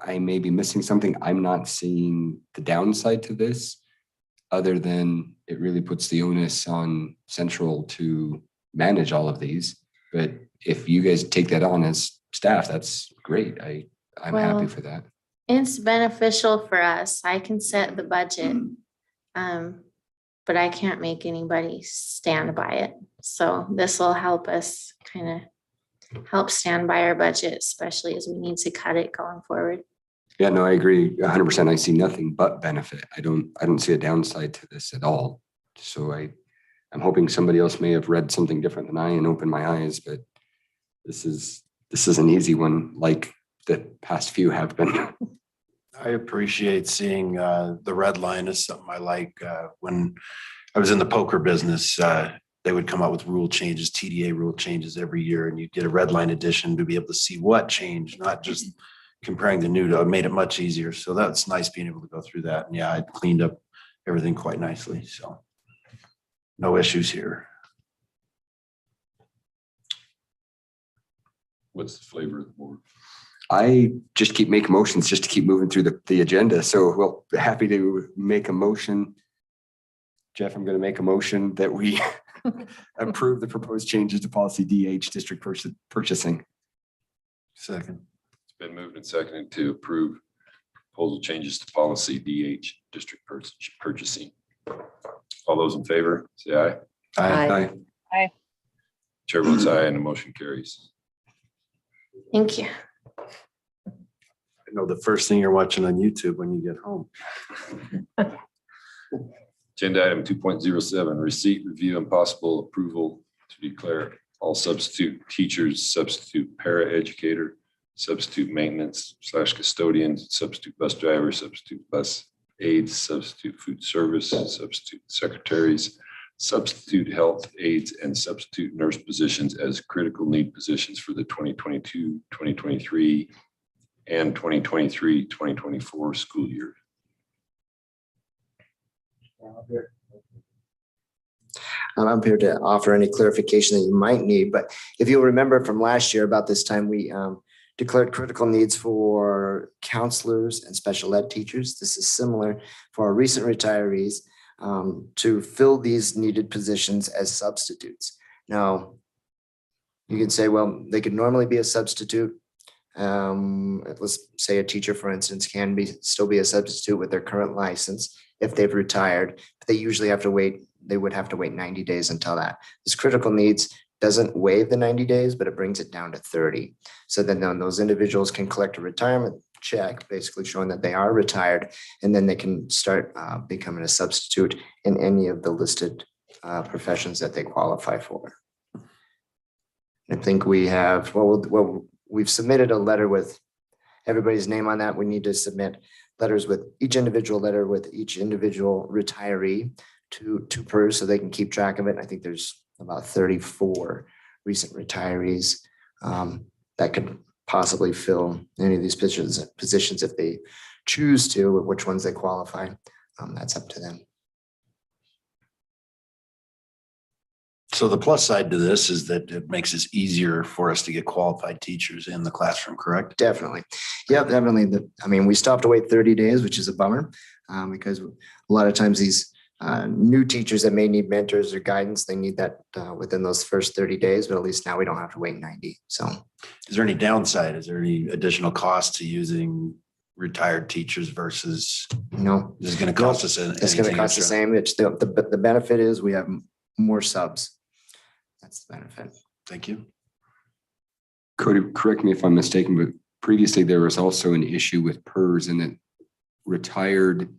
may be missing something. I'm not seeing the downside to this, other than it really puts the onus on Central to manage all of these. But if you guys take that on as staff, that's great. I'm happy for that. It's beneficial for us. I can set the budget, but I can't make anybody stand by it. So this will help us kind of help stand by our budget, especially as we need to cut it going forward. Yeah, no, I agree 100%. I see nothing but benefit. I don't see a downside to this at all. So I'm hoping somebody else may have read something different than I and opened my eyes, but this is an easy one, like the past few have been. I appreciate seeing the red line is something I like. When I was in the poker business, they would come out with rule changes, TDA rule changes every year, and you get a red line edition to be able to see what changed, not just comparing the new to it. Made it much easier. So that's nice being able to go through that. And yeah, I cleaned up everything quite nicely. So no issues here. What's the flavor of the board? I just keep making motions just to keep moving through the agenda. So well, happy to make a motion. Jeff, I'm going to make a motion that we approve the proposed changes to policy DH district purchasing. Second. It's been moved and seconded to approve proposal changes to policy DH district purchasing. All those in favor, say aye. Aye. Aye. Chair votes aye and the motion carries. Thank you. I know the first thing you're watching on YouTube when you get home. Agenda item 2.07, receipt, review, and possible approval to declare all substitute teachers, substitute paraeducator, substitute maintenance / custodian, substitute bus driver, substitute bus aides, substitute food service, substitute secretaries, substitute health aides, and substitute nurse positions as critical need positions for the 2022, 2023, and 2023-2024 school year. I'm here to offer any clarification that you might need, but if you'll remember from last year about this time, we declared critical needs for counselors and special ed teachers. This is similar for our recent retirees to fill these needed positions as substitutes. Now, you can say, well, they could normally be a substitute. Let's say a teacher, for instance, can still be a substitute with their current license if they've retired, but they usually have to wait. They would have to wait 90 days until that. This critical needs doesn't waive the 90 days, but it brings it down to 30. So then those individuals can collect a retirement check, basically showing that they are retired, and then they can start becoming a substitute in any of the listed professions that they qualify for. I think we have, we've submitted a letter with everybody's name on that. We need to submit letters with each individual letter with each individual retiree to PERS so they can keep track of it. I think there's about 34 recent retirees that could possibly fill any of these positions if they choose to, or which ones they qualify. That's up to them. So the plus side to this is that it makes it easier for us to get qualified teachers in the classroom, correct? Definitely. Yeah, definitely. I mean, we still have to wait 30 days, which is a bummer, because a lot of times these new teachers that may need mentors or guidance, they need that within those first 30 days, but at least now we don't have to wait 90. So Is there any downside? Is there any additional cost to using retired teachers versus no, is it going to cost us anything? it's going to cost the extra? same. It's the benefit is we have more subs. That's the benefit. Thank you. Cody, correct me if I'm mistaken, but previously there was also an issue with PERS and that retired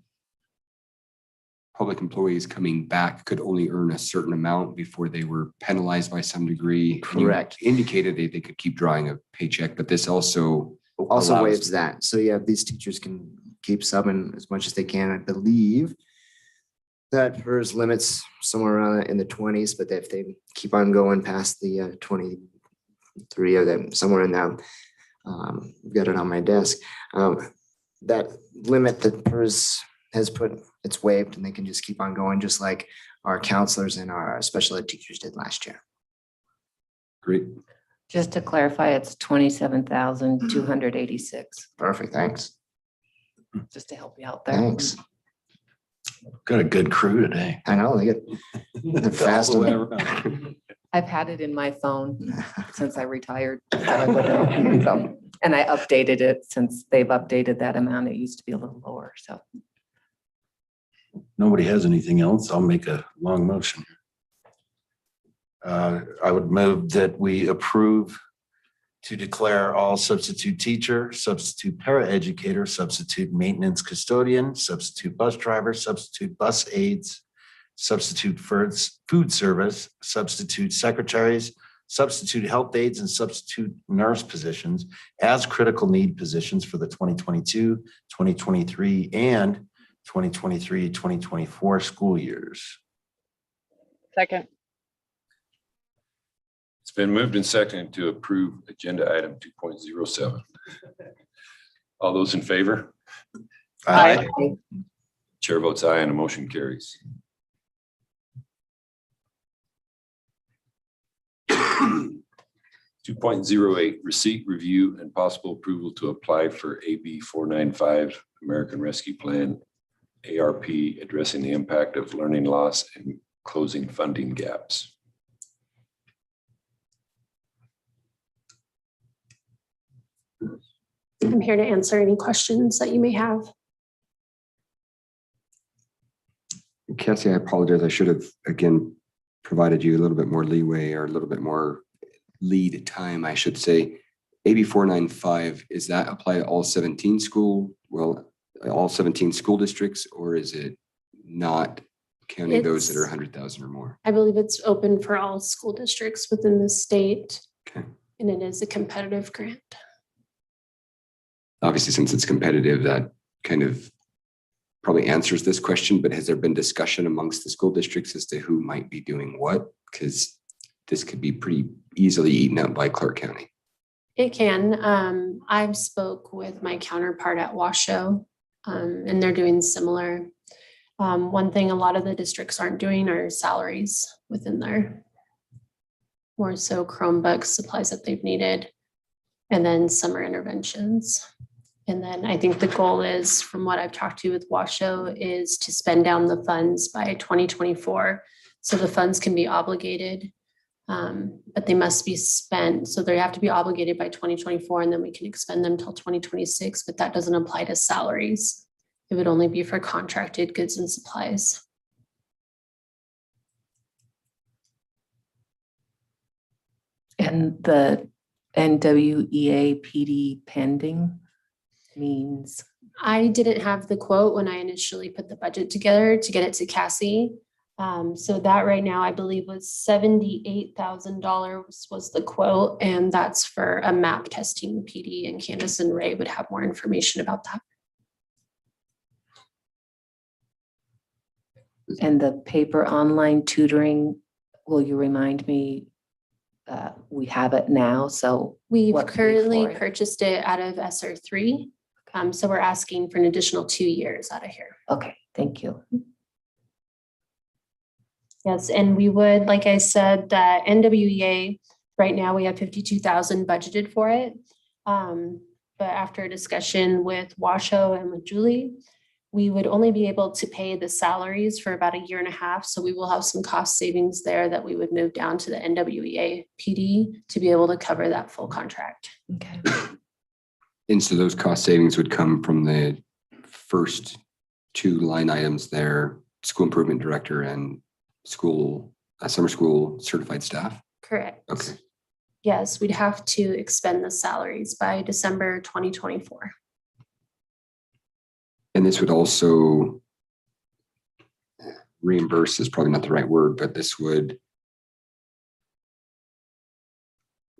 public employees coming back could only earn a certain amount before they were penalized by some degree. And you Correct. indicated they could keep drawing a paycheck, but this also Also allows- waives that. So yeah, these teachers can keep subbing as much as they can. I believe that hers limits somewhere around in the 20s, but if they keep on going past the 23 of them, somewhere in that, I've got it on my desk. That limit that hers has put, it's waived, and they can just keep on going, just like our counselors and our special ed teachers did last year. Great. Just to clarify, it's 27,286, Perfect. Thanks. just to help you out there. Thanks. Got a good crew today. I know they get they're fast. All the way around. I've had it in my phone since I retired. So, and I updated it since they've updated that amount. It used to be a little lower, so. Nobody has anything else. I'll make a long motion. I would move that we approve to declare all substitute teacher, substitute paraeducator, substitute maintenance custodian, substitute bus driver, substitute bus aides, substitute food service, substitute secretaries, substitute health aides, and substitute nurse positions as critical need positions for the 2022, 2023, and 2023, 2024 school years. Second. It's been moved and seconded to approve agenda item 2.07. All those in favor? Aye. Chair votes aye and the motion carries. Two point zero eight, receipt, review, and possible approval to apply for AB 495 American Rescue Plan ARP, addressing the impact of learning loss and closing funding gaps. I'm here to answer any questions that you may have. Cassie, I apologize. I should have, again, provided you a little bit more leeway or a little bit more lead time, I should say. AB 495, is that apply to all 17 all 17 school districts, or is it not counting those that are 100,000 or more? I believe it's open for all school districts within the state. Okay. And it is a competitive grant. Obviously, since it's competitive, that kind of probably answers this question, but has there been discussion amongst the school districts as to who might be doing what? Because this could be pretty easily eaten up by Clark County. It can. I've spoke with my counterpart at Washoe, and they're doing similar. One thing a lot of the districts aren't doing are salaries within there. More so Chromebooks, supplies that they've needed, and then summer interventions. And then I think the goal is, from what I've talked to with Washoe, is to spend down the funds by 2024. So the funds can be obligated, but they must be spent. So they have to be obligated by 2024, and then we can expend them till 2026, but that doesn't apply to salaries. It would only be for contracted goods and supplies. And the NWEA PD pending means, I didn't have the quote when I initially put the budget together to get it to Cassie. So that right now, I believe, was $78,000 was the quote, and that's for a map testing PD, and Candace and Ray would have more information about that. and the paper online tutoring, will you remind me? We have it now, so We've what paid currently for it? purchased it out of SR3. So we're asking for an additional 2 years out of here. Okay, thank you. Yes, and we would, like I said, that NWEA, right now we have 52,000 budgeted for it. But after a discussion with Washoe and with Julie, we would only be able to pay the salaries for about a year and a half. So we will have some cost savings there that we would move down to the NWEA PD to be able to cover that full contract. Okay. And so those cost savings would come from the first two line items there, school improvement director and school, summer school certified staff. Correct. Okay. Yes, we'd have to expend the salaries by December 2024. And this would also reimburse is probably not the right word, but this would,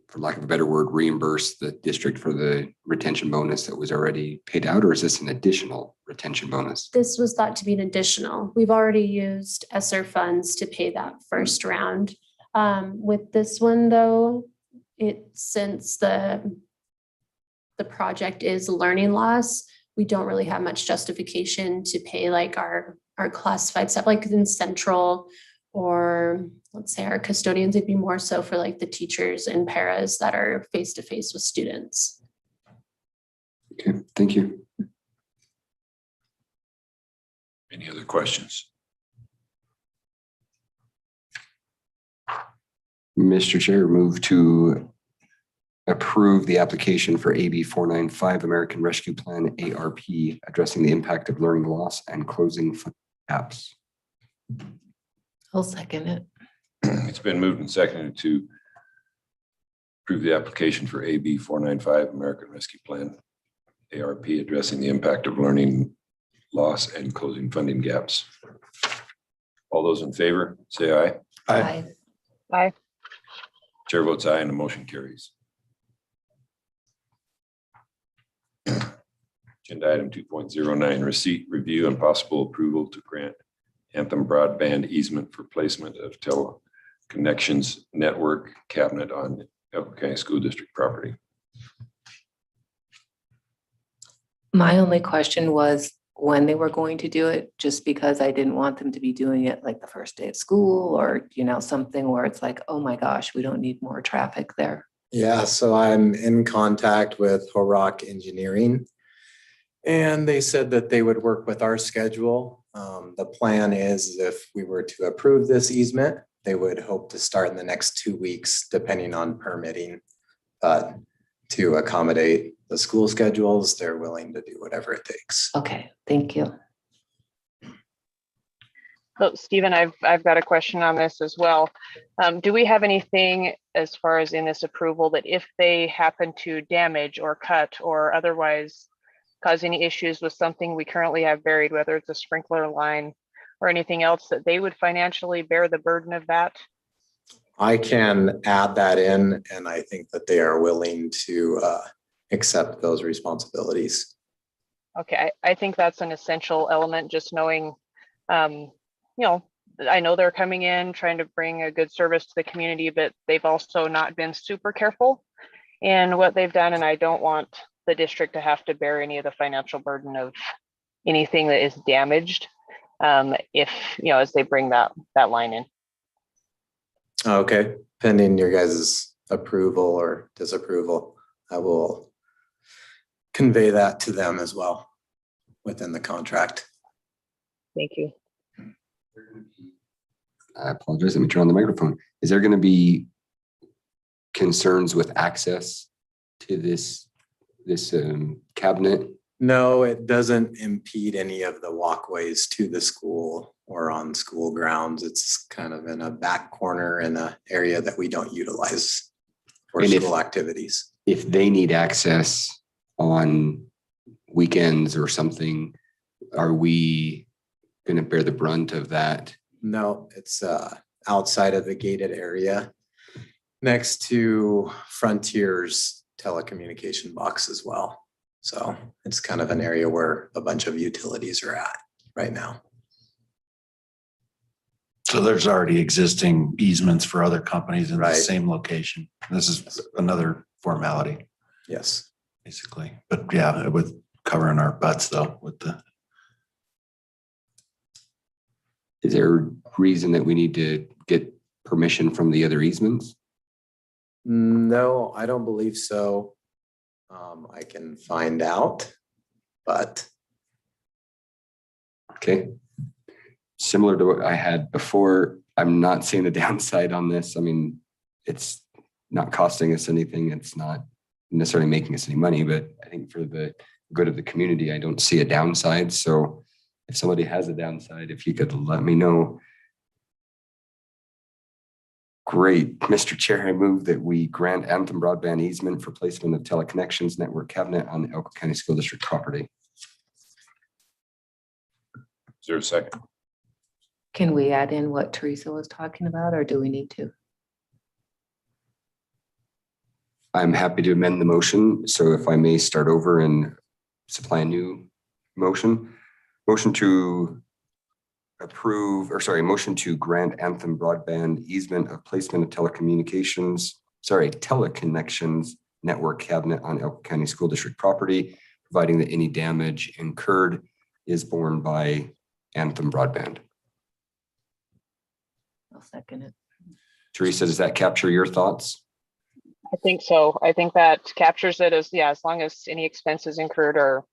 for lack of a better word, reimburse the district for the retention bonus that was already paid out, or is this an additional retention bonus? This was thought to be an additional. We've already used ESSER funds to pay that first round. With this one though, since the project is learning loss, we don't really have much justification to pay like our classified stuff, like in central, or let's say our custodians. Would be more so for like the teachers and paras that are face-to-face with students. Okay, thank you. Any other questions? Mr. Chair, move to approve the application for AB 495 American Rescue Plan ARP, addressing the impact of learning loss and closing gaps. I'll second it. It's been moved and seconded to approve the application for AB 495 American Rescue Plan ARP, addressing the impact of learning loss and closing funding gaps. All those in favor, say aye. Aye. Aye. Chair votes aye and the motion carries. Agenda item 2.09, receipt, review, and possible approval to grant Anthem broadband easement for placement of teleconnections network cabinet on Elko County School District property. My only question was when they were going to do it, just because I didn't want them to be doing it like the first day of school or, something where it's like, oh my gosh, we don't need more traffic there. Yeah, so I'm in contact with Horak Engineering. And they said that they would work with our schedule. The plan is if we were to approve this easement, they would hope to start in the next 2 weeks, depending on permitting. But to accommodate the school schedules, they're willing to do whatever it takes. Okay, thank you. So Stephen, I've got a question on this as well. Do we have anything as far as in this approval that if they happen to damage or cut or otherwise cause any issues with something we currently have buried, whether it's a sprinkler line or anything else, that they would financially bear the burden of that? I can add that in, and I think that they are willing to accept those responsibilities. Okay, I think that's an essential element, just knowing, I know they're coming in trying to bring a good service to the community, but they've also not been super careful in what they've done. And I don't want the district to have to bear any of the financial burden of anything that is damaged if, as they bring that line in. Okay, pending your guys' approval or disapproval, I will convey that to them as well within the contract. Thank you. I apologize. Let me turn on the microphone. Is there going to be concerns with access to this cabinet? No, it doesn't impede any of the walkways to the school or on school grounds. It's kind of in a back corner in an area that we don't utilize for school activities. If they need access on weekends or something, are we going to bear the brunt of that? No, it's outside of the gated area next to Frontier's telecommunication box as well. So it's kind of an area where a bunch of utilities are at right now. So there's already existing easements for other companies in the Right. same location. This is another formality, Yes. basically. But yeah, with covering our butts though with the. Is there a reason that we need to get permission from the other easements? No, I don't believe so. I can find out, but Okay. Similar to what I had before, I'm not seeing a downside on this. I mean, it's not costing us anything. It's not necessarily making us any money, but I think for the good of the community, I don't see a downside. So if somebody has a downside, if you could let me know. Great. Mr. Chair, I move that we grant Anthem broadband easement for placement of teleconnections network cabinet on Elko County School District property. Is there a second? Can we add in what Teresa was talking about, or do we need to? I'm happy to amend the motion. So if I may start over and supply a new motion. Motion to approve, or sorry, motion to grant Anthem broadband easement of placement of teleconnections network cabinet on Elko County School District property, providing that any damage incurred is borne by Anthem broadband. I'll second it. Teresa, does that capture your thoughts? I think so. I think that captures it as, yeah, as long as any expenses incurred are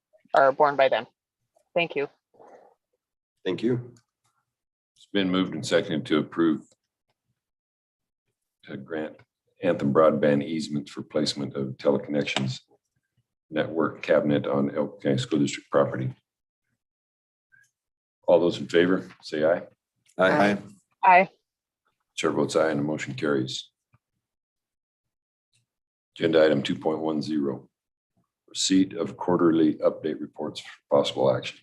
borne by them. Thank you. Thank you. It's been moved and seconded to approve to grant Anthem broadband easements for placement of teleconnections network cabinet on Elko County School District property. All those in favor, say aye. Aye. Aye. Chair votes aye and the motion carries. Agenda item 2.10, receipt of quarterly update reports for possible action.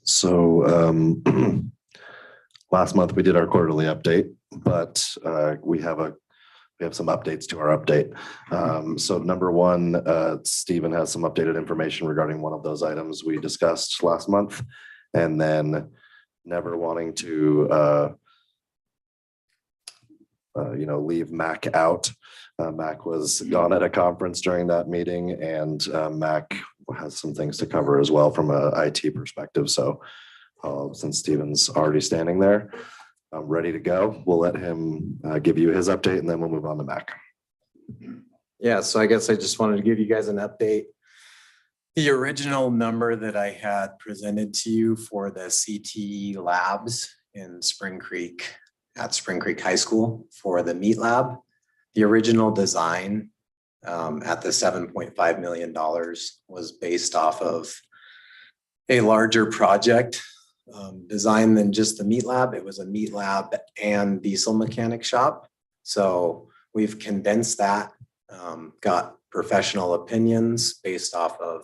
So last month we did our quarterly update, but we have some updates to our update. So number one, Stephen has some updated information regarding one of those items we discussed last month, and then never wanting to leave Mac out. Mac was gone at a conference during that meeting, and Mac has some things to cover as well from a IT perspective. So since Stephen's already standing there, I'm ready to go. We'll let him give you his update, and then we'll move on to Mac. yeah, so I guess I just wanted to give you guys an update. The original number that I had presented to you for the CTE labs in Spring Creek at Spring Creek High School for the meat lab, the original design at the $7.5 million was based off of a larger project design than just the meat lab. It was a meat lab and diesel mechanic shop. So we've condensed that, got professional opinions based off of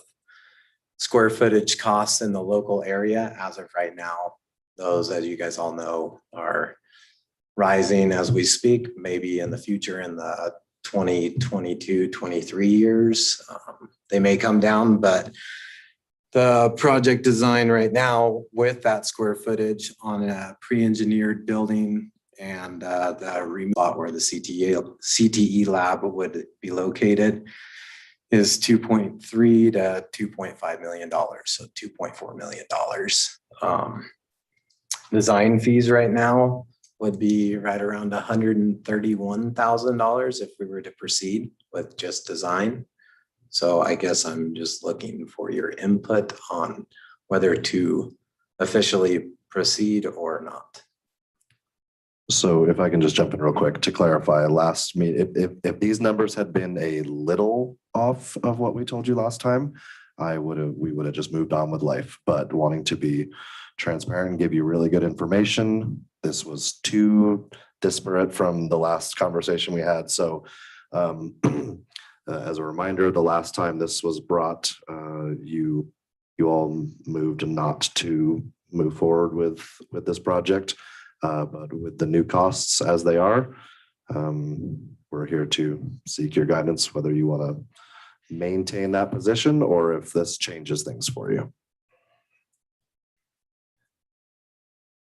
square footage costs in the local area. As of right now, those, as you guys all know, are rising as we speak, maybe in the future in the 2022, 23 years. They may come down, but the project design right now with that square footage on a pre-engineered building and the remote lot where the CTE lab would be located is $2.3 to $2.5 million. So $2.4 million. Design fees right now would be right around $131,000 if we were to proceed with just design. So I guess I'm just looking for your input on whether to officially proceed or not. So if I can just jump in real quick to clarify, if these numbers had been a little off of what we told you last time, we would have just moved on with life. But wanting to be transparent and give you really good information, this was too disparate from the last conversation we had. So as a reminder, the last time this was brought, you all moved not to move forward with this project. But with the new costs as they are, we're here to seek your guidance, whether you want to maintain that position or if this changes things for you.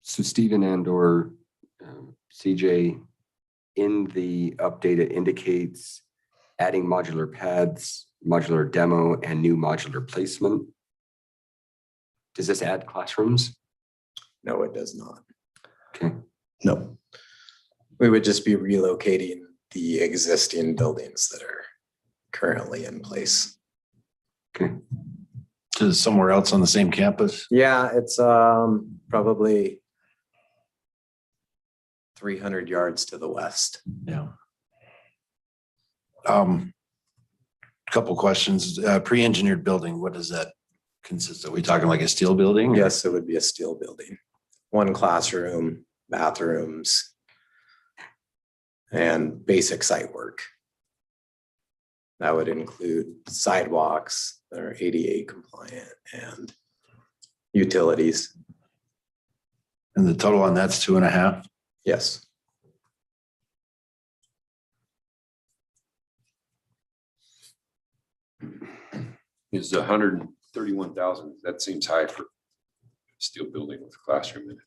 So Stephen and or CJ, in the update, it indicates adding modular pads, modular demo, and new modular placement. Does this add classrooms? No, it does not. No. We would just be relocating the existing buildings that are currently in place. To somewhere else on the same campus? Yeah, it's probably 300 yards to the west. Yeah. Couple questions. Pre-engineered building, what does that consist of? Are we talking like a steel building? or- Yes, it would be a steel building. One classroom, bathrooms, and basic site work. That would include sidewalks that are ADA compliant and utilities. And the total on that's 2.5? Yes. Is 131,000, that seems high for a steel building with a classroom in it.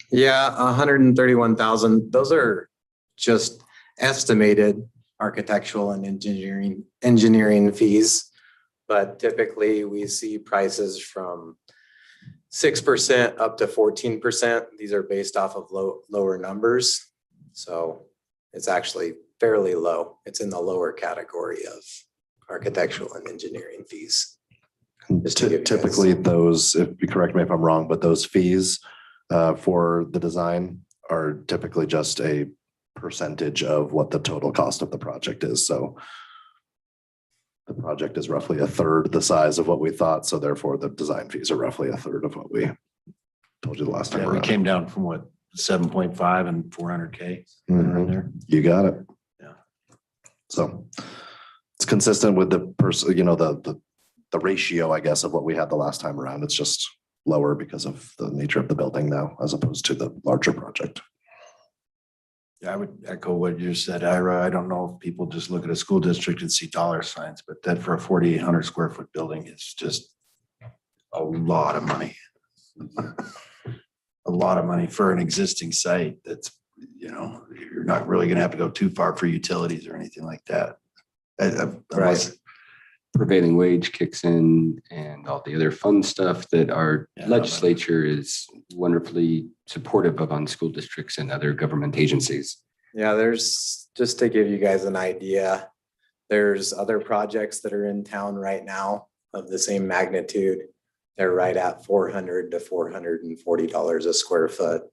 Yeah, 131,000. Those are just estimated architectural and engineering fees. But typically we see prices from 6% up to 14%. These are based off of lower numbers. So it's actually fairly low. It's in the lower category of architectural and engineering fees. Just to give you guys- Typically those, if you correct me if I'm wrong, but those fees for the design are typically just a percentage of what the total cost of the project is. So the project is roughly a third the size of what we thought. So therefore the design fees are roughly a third of what we told you the last time Yeah, we around. came down from what, 7.5 and 400K Mhm. around there. You got it. Yeah. So it's consistent with the person, the ratio, I guess, of what we had the last time around. It's just lower because of the nature of the building now, as opposed to the larger project. Yeah, I would echo what you said, Ira. I don't know if people just look at a school district and see dollar signs, but that for a 4,800 square foot building is just a lot of money. A lot of money for an existing site that's, you're not really gonna have to go too far for utilities or anything like that. Unless- Prevailing wage kicks in and all the other fun stuff that our Yeah, legislature is wonderfully supportive of on school districts and other government agencies. Yeah, there's, just to give you guys an idea, there's other projects that are in town right now of the same magnitude. They're right at $400 to $440 a square foot.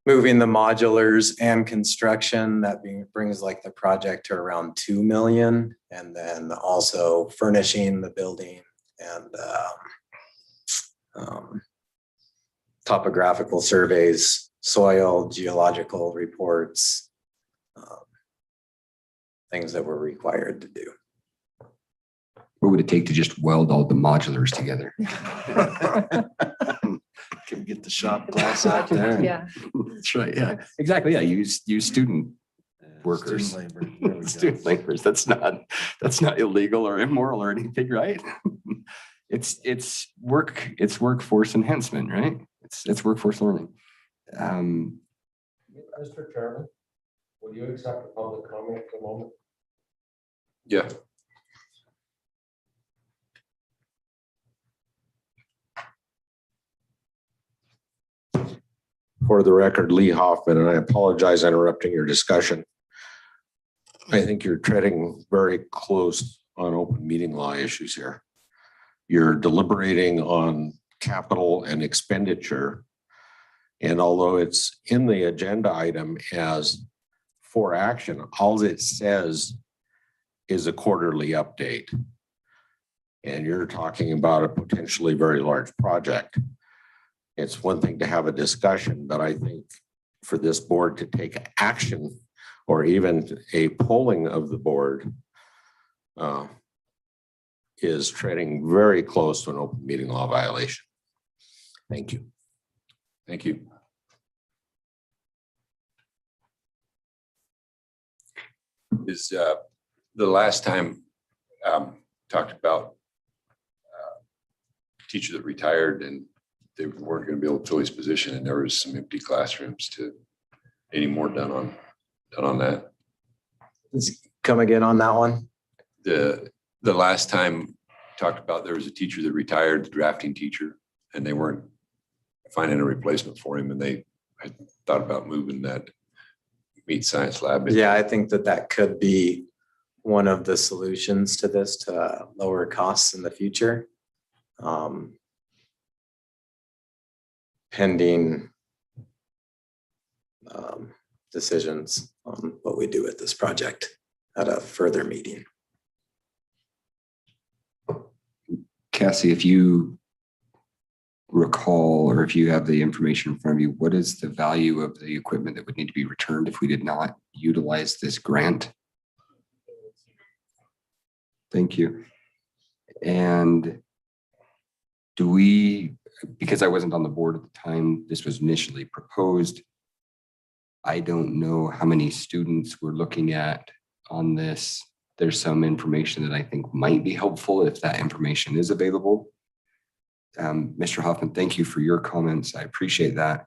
Moving the modulars and construction, that brings like the project to around 2 million. And then also furnishing the building and topographical surveys, soil, geological reports, things that we're required to do. What would it take to just weld all the modulars together? Can we get the shop glass out there? Yeah. That's right. Yeah, exactly. Yeah, use student workers. Student labor. There we go. Student laborers. That's not illegal or immoral or anything, right? It's workforce enhancement, right? It's workforce learning. Mr. Chairman, would you accept a public comment for a moment? Yeah. For the record, Lee Hoffman, and I apologize interrupting your discussion. I think you're treading very close on open meeting law issues here. You're deliberating on capital and expenditure. And although it's in the agenda item as for action, all it says is a quarterly update. And you're talking about a potentially very large project. It's one thing to have a discussion, but I think for this board to take action or even a polling of the board is treading very close to an open meeting law violation. Thank you. Thank you. Is the last time talked about teacher that retired and they weren't going to be able to fill his position and there was some empty classrooms. To any more done on that? Come again on that one? The last time talked about there was a teacher that retired, the drafting teacher, and they weren't finding a replacement for him, and I thought about moving that meat science lab. Yeah, I think that could be one of the solutions to this, to lower costs in the future. Pending decisions on what we do with this project at a further meeting. Cassie, if you recall, or if you have the information in front of you, what is the value of the equipment that would need to be returned if we did not utilize this grant? Thank you. And do we, because I wasn't on the board at the time this was initially proposed, I don't know how many students we're looking at on this. There's some information that I think might be helpful if that information is available. Mr. Hoffman, thank you for your comments. I appreciate that.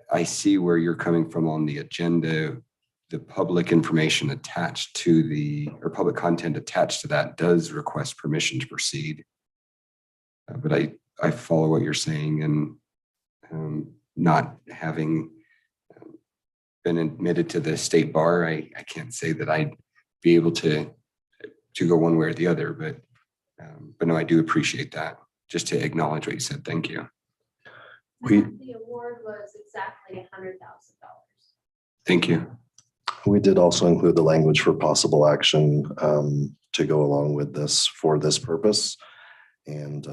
I see where you're coming from on the agenda. The public information attached to or public content attached to that does request permission to proceed. But I follow what you're saying, and not having been admitted to the state bar, I can't say that I'd be able to go one way or the other, but no, I do appreciate that. Just to acknowledge what you said. Thank you. The award was exactly $100,000. Thank you. We did also include the language for possible action to go along with this for this purpose. And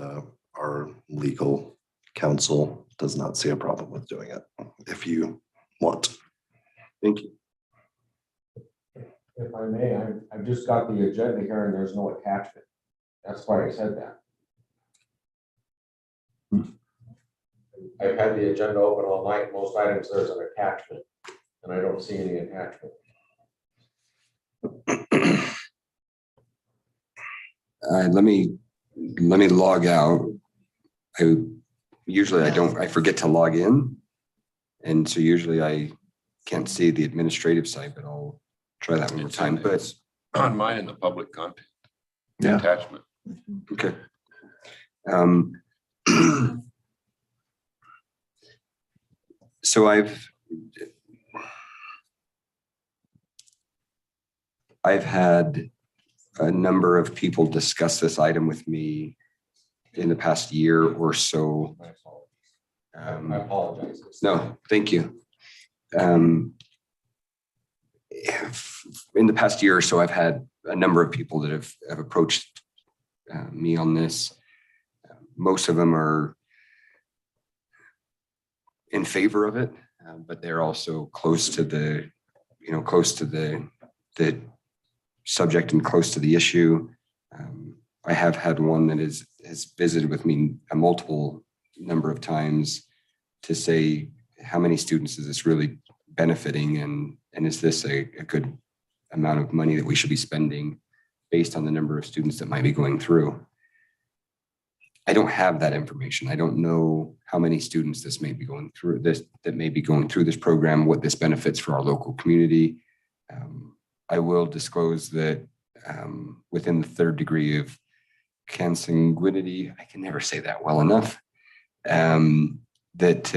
our legal counsel does not see a problem with doing it if you want. Thank you. If I may, I've just got the agenda here and there's no attachment. That's why I said that. I've had the agenda open all night. Most items there's an attachment, and I don't see any attachment. Let me log out. I forget to log in. And so usually I can't see the administrative side, but I'll try that one more time. But It's on mine in the public content. Yeah. Attachment. okay. So I've had a number of people discuss this item with me in the past year or so. I apologize. No, thank you. In the past year or so, I've had a number of people that have approached me on this. Most of them are in favor of it, but they're also close to the subject and close to the issue. I have had one that has visited with me a multiple number of times to say, how many students is this really benefiting, and is this a good amount of money that we should be spending based on the number of students that might be going through? I don't have that information. I don't know how many students this may be going through this program, what this benefits for our local community. I will disclose that within the third degree of consanguinity, I can never say that well enough, that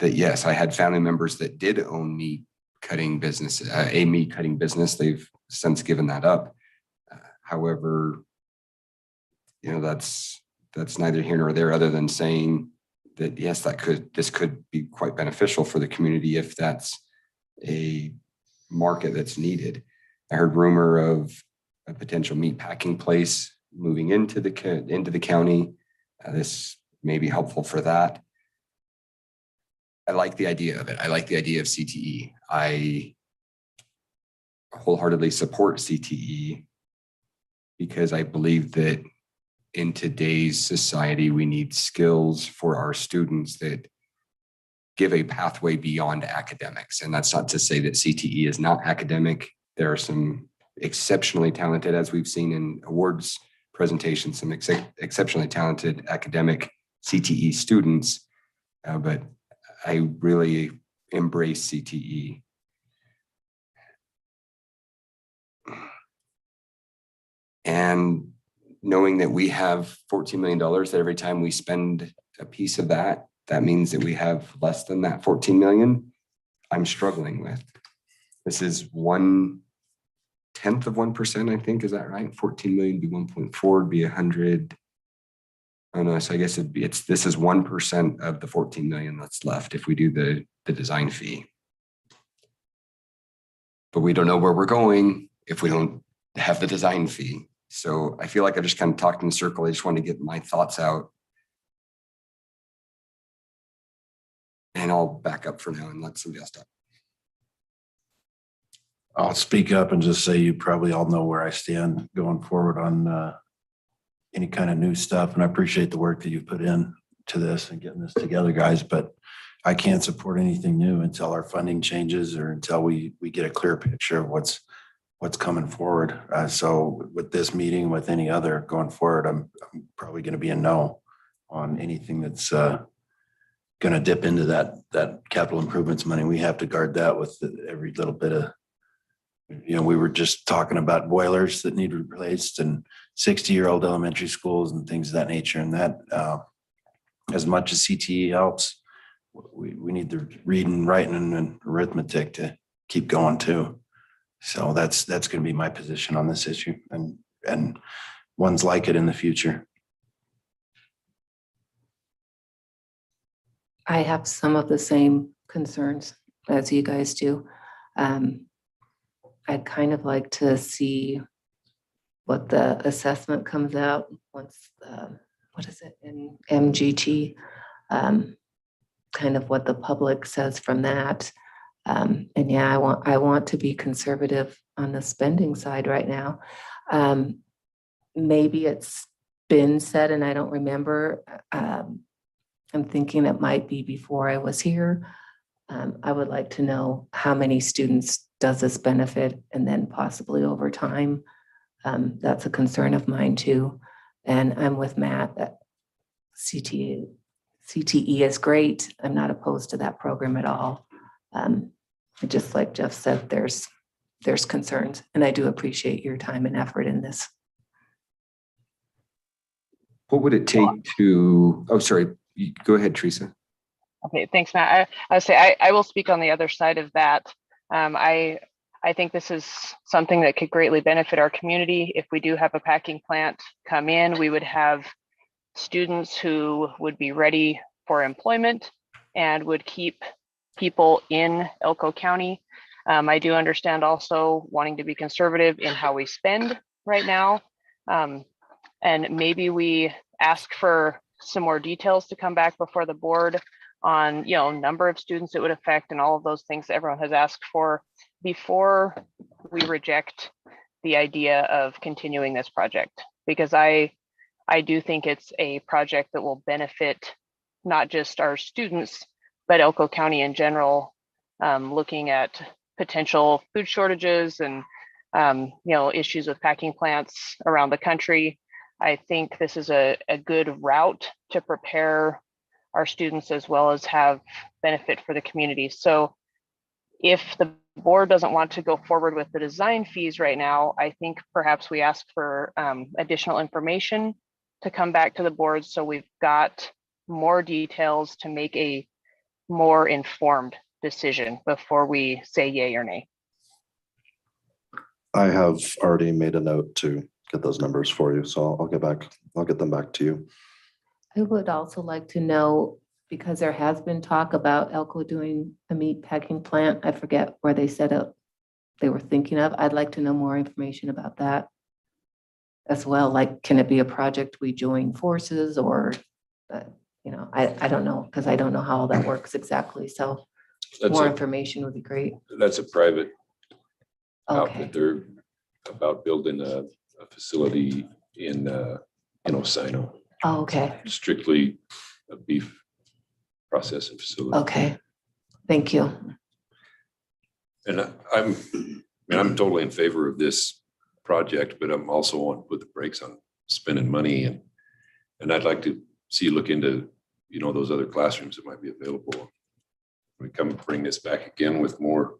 yes, I had family members that did own meat cutting business, a meat cutting business. They've since given that up. However, that's neither here nor there, other than saying that yes, this could be quite beneficial for the community if that's a market that's needed. I heard rumor of a potential meat packing place moving into the county. This may be helpful for that. I like the idea of it. I like the idea of CTE. I wholeheartedly support CTE because I believe that in today's society, we need skills for our students that give a pathway beyond academics. And that's not to say that CTE is not academic. There are some exceptionally talented, as we've seen in awards presentations, some exceptionally talented academic CTE students, but I really embrace CTE. And knowing that we have $14 million that every time we spend a piece of that, that means that we have less than that 14 million. I'm struggling with. This is 1/10 of 1%, I think. Is that right? 14 million be 1.4 would be 100. Oh no, so I guess this is 1% of the 14 million that's left if we do the design fee. But we don't know where we're going if we don't have the design fee. So I feel like I just kind of talked in a circle. I just want to get my thoughts out. And I'll back up for now and let somebody else talk. I'll speak up and just say you probably all know where I stand going forward on any kind of new stuff. And I appreciate the work that you've put in to this and getting this together, guys, but I can't support anything new until our funding changes or until we get a clear picture of what's coming forward. So with this meeting, with any other going forward, I'm probably going to be a no on anything that's going to dip into that capital improvements money. We have to guard that with every little bit of, we were just talking about boilers that need replaced and 60-year-old elementary schools and things of that nature. And that, as much as CTE helps, we need the reading, writing, and arithmetic to keep going too. So that's going to be my position on this issue, and ones like it in the future. I have some of the same concerns as you guys do. I'd kind of like to see what the assessment comes out once, what is it, in MGT, kind of what the public says from that. And yeah, I want to be conservative on the spending side right now. Maybe it's been said and I don't remember. I'm thinking it might be before I was here. I would like to know how many students does this benefit, and then possibly over time. That's a concern of mine too. And I'm with Matt that CTE is great. I'm not opposed to that program at all. Just like Jeff said, there's concerns, and I do appreciate your time and effort in this. What would it take to, oh, sorry, go ahead, Teresa. Okay, thanks, Matt. I say I will speak on the other side of that. I think this is something that could greatly benefit our community. If we do have a packing plant come in, we would have students who would be ready for employment and would keep people in Elko County. I do understand also wanting to be conservative in how we spend right now. And maybe we ask for some more details to come back before the board on, number of students it would affect and all of those things that everyone has asked for before we reject the idea of continuing this project. Because I do think it's a project that will benefit not just our students, but Elko County in general, looking at potential food shortages and, issues with packing plants around the country. I think this is a good route to prepare our students as well as have benefit for the community. So if the board doesn't want to go forward with the design fees right now, I think perhaps we ask for additional information to come back to the board so we've got more details to make a more informed decision before we say yay or nay. I have already made a note to get those numbers for you, so I'll get them back to you. I would also like to know, because there has been talk about Elko doing a meat packing plant. I forget where they said it, they were thinking of. I'd like to know more information about that as well. Like, can it be a project we join forces, or, I don't know, because I don't know how all that works exactly. So more information would be great. That's a private Okay. outfit. They're about building a facility in, Sino. Oh, okay. Strictly a beef processing facility. Okay. Thank you. And I'm totally in favor of this project, but I'm also want to put the brakes on spending money, and I'd like to see you look into, those other classrooms that might be available. We come bring this back again with more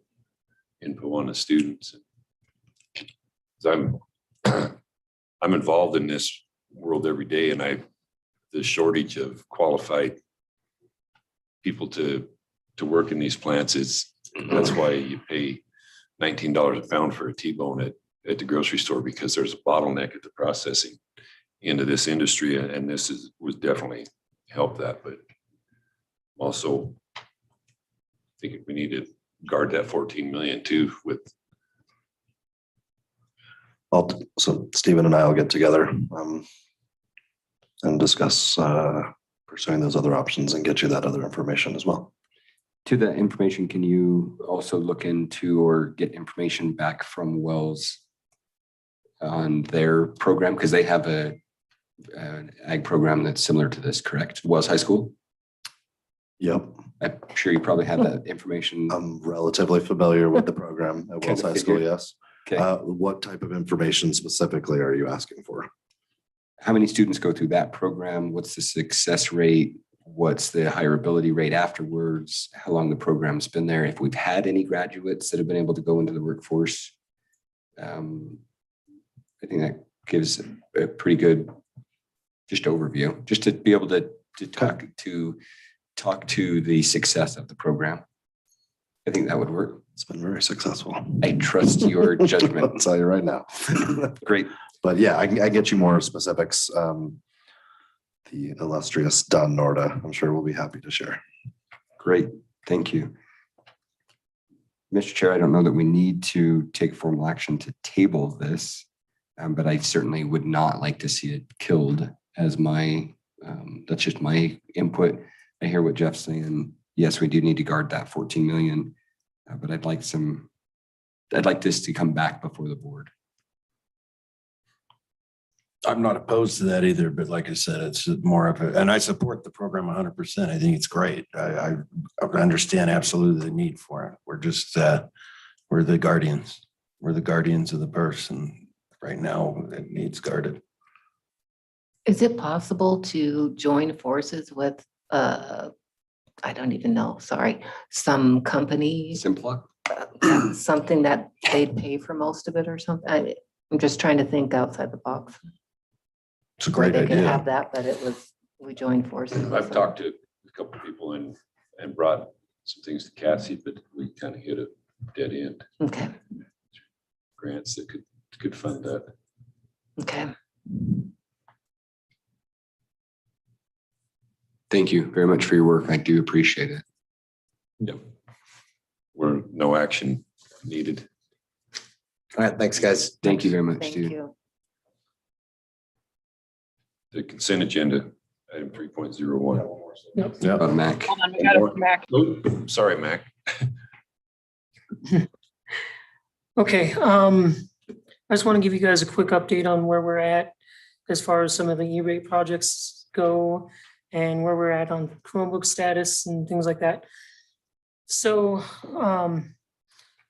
info on the students. I'm involved in this world every day, and I the shortage of qualified people to work in these plants that's why you pay $19 a pound for a T-bone at the grocery store, because there's a bottleneck at the processing into this industry, and this would definitely help that. But also, I think we need to guard that 14 million too with. So Stephen and I will get together and discuss pursuing those other options and get you that other information as well. To the information, can you also look into or get information back from Wells on their program? Because they have an ag program that's similar to this, correct? Wells High School? Yep. I'm sure you probably have that information. I'm relatively familiar with the program at Wells High School, yes. Okay. What type of information specifically are you asking for? How many students go through that program? What's the success rate? What's the hireability rate afterwards? How long the program's been there? If we've had any graduates that have been able to go into the workforce. I think that gives a pretty good just overview, just to be able to talk to the success of the program. I think that would work. It's been very successful. I trust your judgment. I'll tell you right now. Great. But yeah, I get you more specifics. The illustrious Don Norda, I'm sure will be happy to share. Great. Thank you. Mr. Chair, I don't know that we need to take formal action to table this, but I certainly would not like to see it killed as that's just my input. I hear what Jeff's saying. Yes, we do need to guard that 14 million, but I'd like this to come back before the board. I'm not opposed to that either, but like I said, it's more of and I support the program 100%. I think it's great. I understand absolutely the need for it. We're just, we're the guardians. We're the guardians of the purse, and right now it needs guarded. Is it possible to join forces with, I don't even know, sorry, some company, Simplot? something that they'd pay for most of it or something? I'm just trying to think outside the box. It's a Where great they could have idea. that, but we joined forces. I've talked to a couple of people and brought some things to Cassie, but we kind of hit a dead end. Okay, Grants that could fund that. okay. Thank you very much for your work. I do appreciate it. Yep. Where no action needed. All right, thanks, guys. Thank you very much, Thank Steve. you. The consent agenda, item 3.01. Yeah. Mac. Hold on, we got it from Mac. Oh, sorry, Mac. Okay, I just want to give you guys a quick update on where we're at as far as some of the E-rate projects go and where we're at on Chromebook status and things like that. So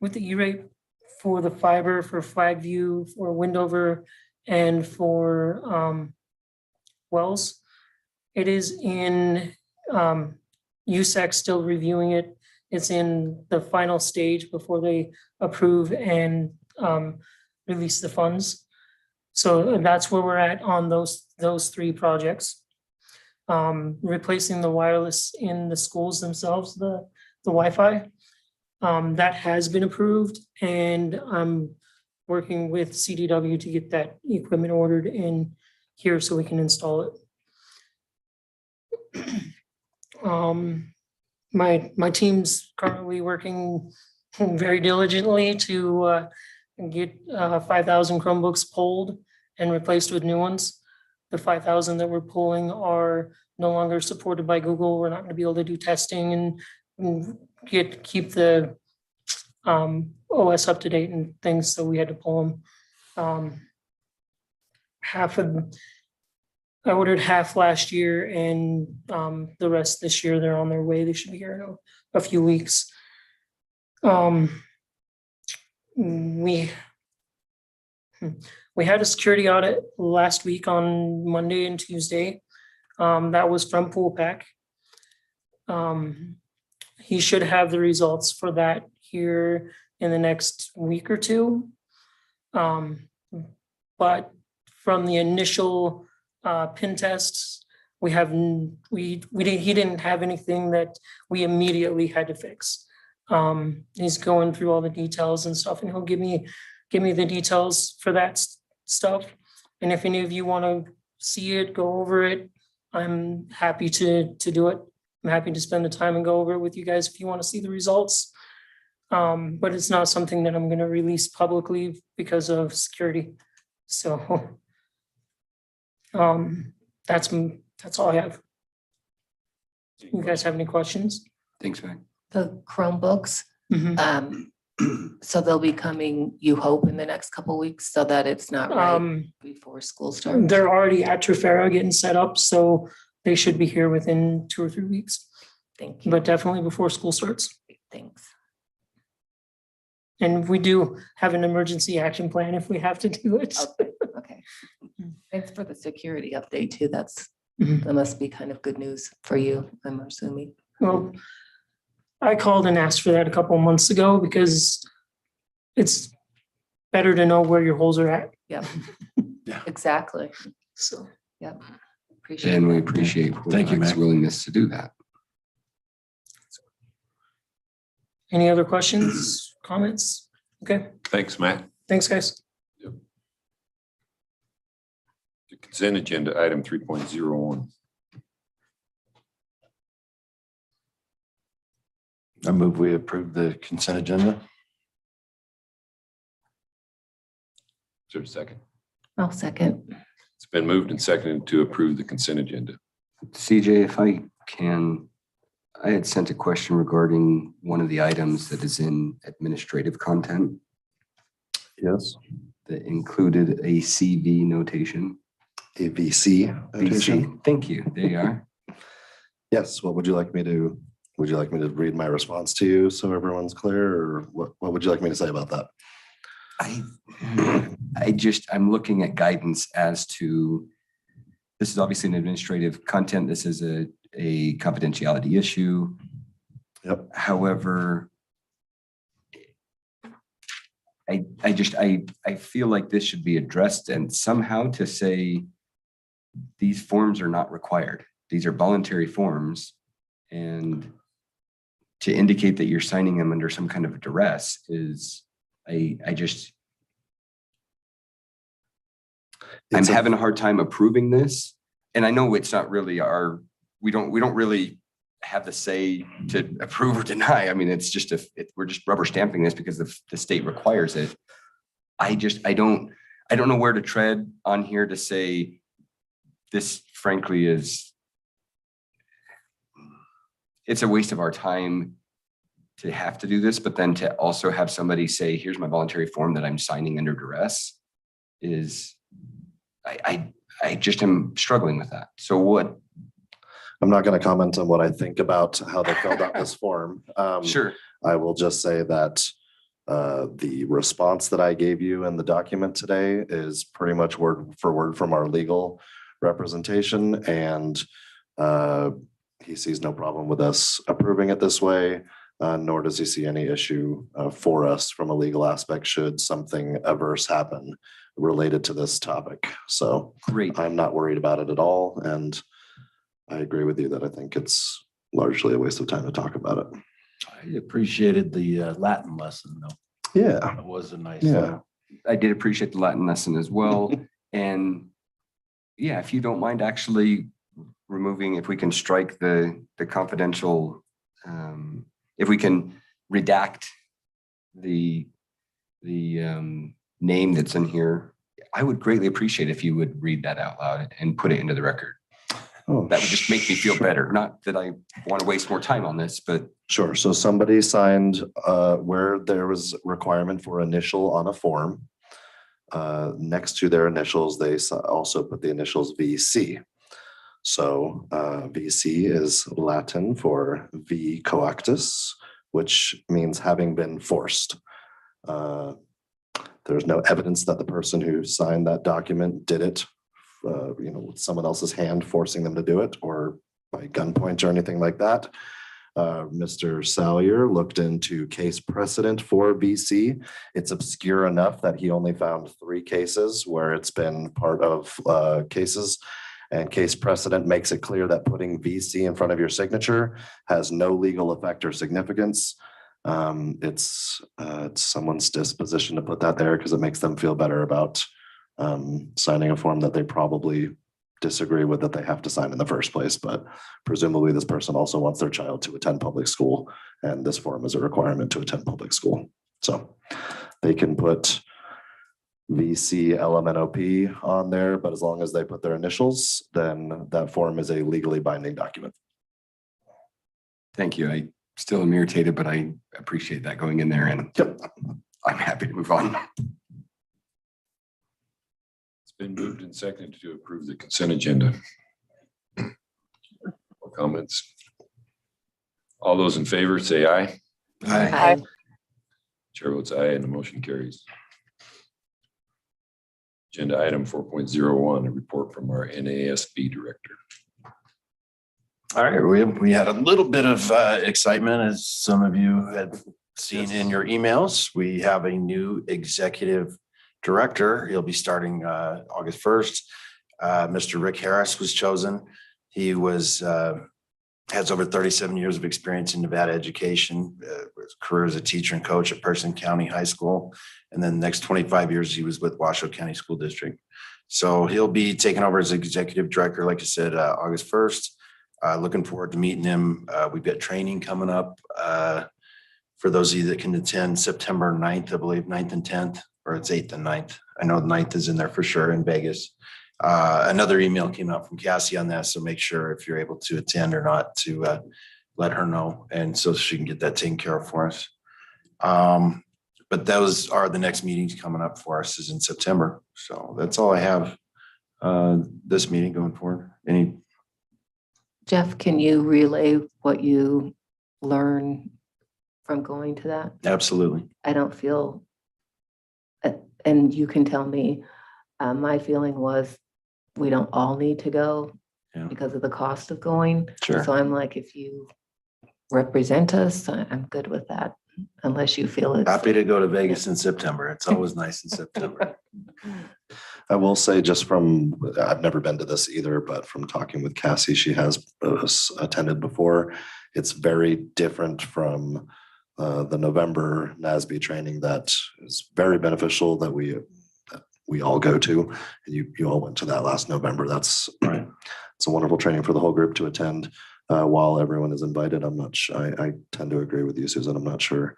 with the E-rate for the fiber, for Flagview, for Windover, and for Wells, it is in USAC still reviewing it. It's in the final stage before they approve and release the funds. So that's where we're at on those three projects. Replacing the wireless in the schools themselves, the Wi-Fi, that has been approved, and I'm working with CDW to get that equipment ordered in here so we can install it. My team's currently working very diligently to get 5,000 Chromebooks pulled and replaced with new ones. The 5,000 that we're pulling are no longer supported by Google. We're not going to be able to do testing and keep the OS up to date and things, so we had to pull them. I ordered half last year, and the rest this year. They're on their way. They should be here in a few weeks. We had a security audit last week on Monday and Tuesday. That was from Poolpack. He should have the results for that here in the next week or two. But from the initial pin tests, we haven't, he didn't have anything that we immediately had to fix. He's going through all the details and stuff, and he'll give me the details for that stuff. And if any of you want to see it, go over it, I'm happy to do it. I'm happy to spend the time and go over it with you guys if you want to see the results. But it's not something that I'm going to release publicly because of security. So that's all I have. You guys have any questions? Thanks, Mac. The Chromebooks, Mhm. so they'll be coming, you hope, in the next couple weeks so that it's not right before school starts? They're already at Trafera getting set up, so they should be here within 2 or 3 weeks, Thank you. but definitely before school starts. Thanks. And we do have an emergency action plan if we have to do it. Okay. Thanks for the security update too. Mhm. That must be kind of good news for you, I'm assuming. Well, I called and asked for that a couple of months ago because it's better to know where your holes are at. Yep. Yeah. Exactly. So, Yep. Appreciate And we that. appreciate Thank you, Mac's Mac. willingness to do that. any other questions, comments? Okay, Thanks, Matt. thanks, guys. The consent agenda, item 3.01. I move we approve the consent agenda. Is there a second? I'll second. It's been moved and seconded to approve the consent agenda. CJ, if I can, I had sent a question regarding one of the items that is in administrative content Yes, that included a CV notation. a VC notation. VC. Thank you. There you are. Yes, what would you like me to, would you like me to read my response to you so everyone's clear, or what would you like me to say about that? I'm looking at guidance as to, this is obviously an administrative content. This is a confidentiality issue. Yep. However, I feel like this should be addressed and somehow to say these forms are not required. These are voluntary forms, and to indicate that you're signing them under some kind of duress is, I'm having a hard time approving this. And I know it's not really we don't really have the say to approve or deny. I mean, it's just we're just rubber stamping this because the state requires it. I don't know where to tread on here to say this frankly it's a waste of our time to have to do this, but then to also have somebody say, here's my voluntary form that I'm signing under duress is, I just am struggling with that. So what? I'm not going to comment on what I think about how they filled out this form. Sure. I will just say that the response that I gave you in the document today is pretty much word for word from our legal representation, and he sees no problem with us approving it this way, nor does he see any issue for us from a legal aspect should something adverse happen related to this topic. So Great. I'm not worried about it at all, and I agree with you that I think it's largely a waste of time to talk about it. I appreciated the Latin lesson though. Yeah. It was a nice. Yeah. I did appreciate the Latin lesson as well. And yeah, if you don't mind actually removing, if we can strike the confidential, if we can redact the name that's in here, I would greatly appreciate if you would read that out loud and put it into the record. Oh, That would just make me feel sure. better. Not that I want to waste more time on this, but Sure. So somebody signed where there was requirement for initial on a form. Next to their initials, they also put the initials VC. So VC is Latin for V coactus, which means having been forced. There's no evidence that the person who signed that document did it, with someone else's hand forcing them to do it, or by gunpoint or anything like that. Mr. Salyer looked into case precedent for VC. It's obscure enough that he only found 3 cases where it's been part of cases. And case precedent makes it clear that putting VC in front of your signature has no legal effect or significance. It's someone's disposition to put that there because it makes them feel better about signing a form that they probably disagree with that they have to sign in the first place. But presumably this person also wants their child to attend public school, and this form is a requirement to attend public school. So they can put VC LMNOP on there, but as long as they put their initials, then that form is a legally binding document. Thank you. I still am irritated, but I appreciate that going in there, and I'm happy to move on. It's been moved and seconded to approve the consent agenda. More comments? All those in favor say aye. Aye. Chair votes aye and the motion carries. Agenda item 4.01, a report from our NASB director. All right, we had a little bit of excitement, as some of you had seen in your emails. We have a new executive director. He'll be starting August 1st. Mr. Rick Harris was chosen. He has over 37 years of experience in Nevada education, career as a teacher and coach at Person County High School. And then the next 25 years, he was with Washoe County School District. So he'll be taking over as executive director, like I said, August 1st. Looking forward to meeting him. We've got training coming up for those of you that can attend September 9th, I believe, 9th and 10th, or it's 8th and 9th. I know the 9th is in there for sure in Vegas. Another email came out from Cassie on that, so make sure if you're able to attend or not to let her know, and so she can get that taken care of for us. But those are the next meetings coming up for us is in September. So that's all I have this meeting going forward. Jeff, can you relay what you learn from going to that? Absolutely. I don't feel, and you can tell me, my feeling was we don't all need to go because of the cost of going. Sure. So I'm like, if you represent us, I'm good with that, unless you feel it's. Happy to go to Vegas in September. It's always nice in September. I will say just from, I've never been to this either, but from talking with Cassie, she has attended before. It's very different from the November NASB training that is very beneficial that we all go to. And you all went to that last November. That's right. It's a wonderful training for the whole group to attend while everyone is invited. I tend to agree with you, Susan. I'm not sure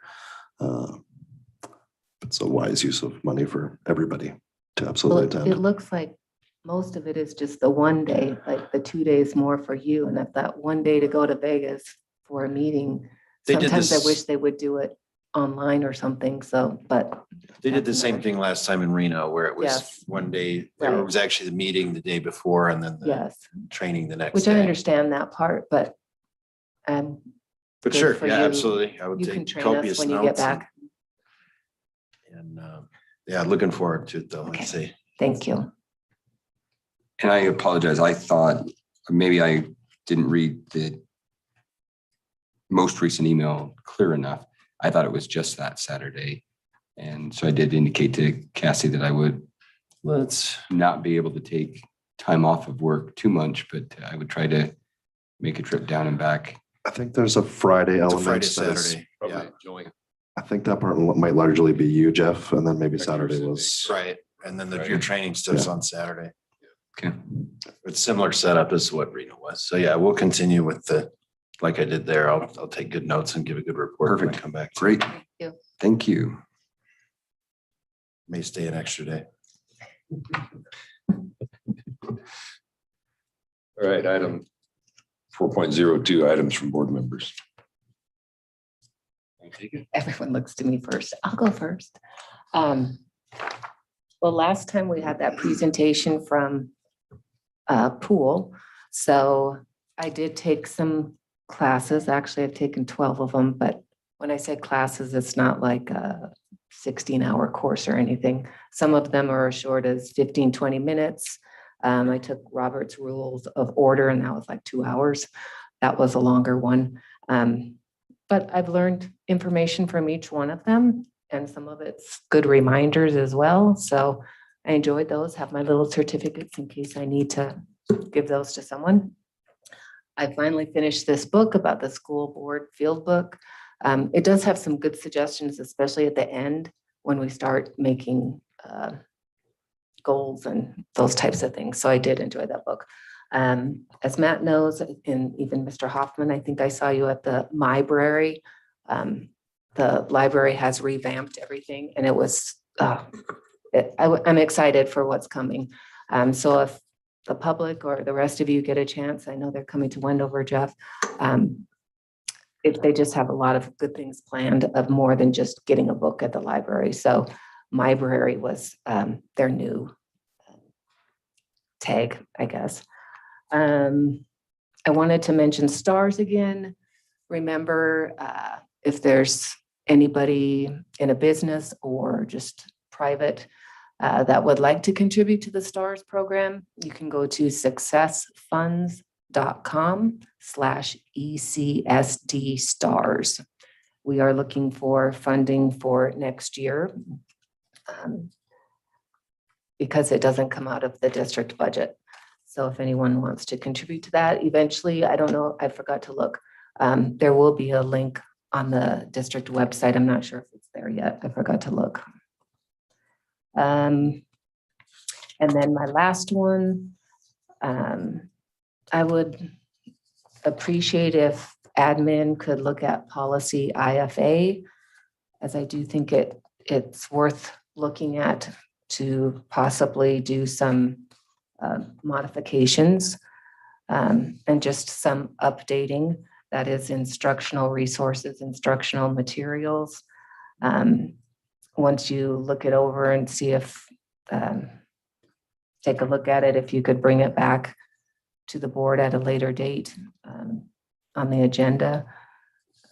it's a wise use of money for everybody to absolutely attend. It looks like most of it is just the one day, like the 2 days more for you. And if that one day to go to Vegas for a meeting, sometimes I wish they would do it online or something. So, but. They did the same thing last time in Reno where it was one day, there was actually the meeting the day before and then the training the next which day. I understand that part, but. But sure, yeah, absolutely. I would You can take train us copious when you get notes. back. And yeah, looking forward to it though. Let's see. Thank you. And I apologize. I thought maybe I didn't read the most recent email clear enough. I thought it was just that Saturday. And so I did indicate to Cassie that I would not be able to take time off of work too much, but I would try to make a trip down and back. I think there's a Friday It's a element. Friday, that is- Saturday. Yeah. Join. I think that part might largely be you, Jeff, and then maybe Saturday was. Right. And then Right. your training stuff's on Saturday. Okay. It's similar setup as what Reno was. So yeah, we'll continue with like I did there. I'll take good notes and give a good report when I Perfect. come back. Great. you. Thank you. May stay an extra day. All right, item 4.02, items from board members. Everyone looks to me first. I'll go first. Well, last time we had that presentation from Pool. So I did take some classes. Actually, I've taken 12 of them, but when I say classes, it's not like a 16-hour course or anything. Some of them are as short as 15, 20 minutes. I took Robert's Rules of Order, and that was like 2 hours. That was a longer one. But I've learned information from each one of them, and some of it's good reminders as well. So I enjoyed those, have my little certificates in case I need to give those to someone. I finally finished this book about the school board field book. It does have some good suggestions, especially at the end when we start making goals and those types of things. So I did enjoy that book. As Matt knows, and even Mr. Hoffman, I think I saw you at the library. The library has revamped everything, and it was, I'm excited for what's coming. So if the public or the rest of you get a chance, I know they're coming to Wendover, Jeff. If they just have a lot of good things planned of more than just getting a book at the library. So library was their new tag, I guess. I wanted to mention STARS again. Remember, if there's anybody in a business or just private that would like to contribute to the STARS program, you can go to successfunds.com/ECSD STARS. We are looking for funding for next year because it doesn't come out of the district budget. So if anyone wants to contribute to that, eventually, I don't know, I forgot to look. There will be a link on the district website. I'm not sure if it's there yet. I forgot to look. And then my last one, I would appreciate if admin could look at policy IFA, as I do think it's worth looking at to possibly do some modifications and just some updating. That is instructional resources, instructional materials. Once you look it over and see if, take a look at it, if you could bring it back to the board at a later date on the agenda,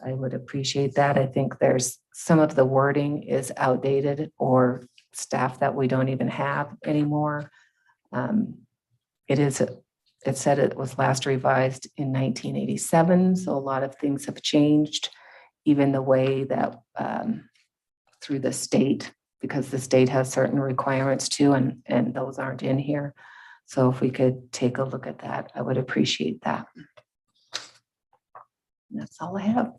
I would appreciate that. I think there's some of the wording is outdated or staff that we don't even have anymore. It said it was last revised in 1987, so a lot of things have changed, even the way that through the state, because the state has certain requirements too, and those aren't in here. So if we could take a look at that, I would appreciate that. And that's all I have.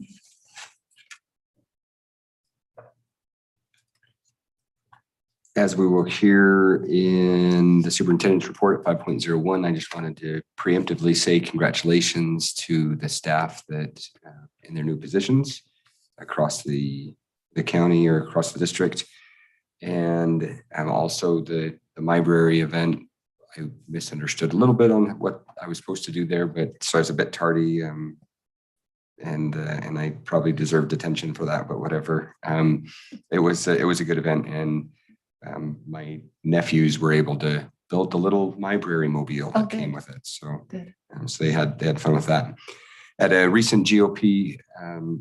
As we will hear in the superintendent's report at 5.01, I just wanted to preemptively say congratulations to the staff that in their new positions across the county or across the district. And also the library event, I misunderstood a little bit on what I was supposed to do there, but so I was a bit tardy and I probably deserved attention for that, but whatever. It was a good event, and my nephews were able to build the little library mobile that came with it. So, so they had fun with that. At a recent GOP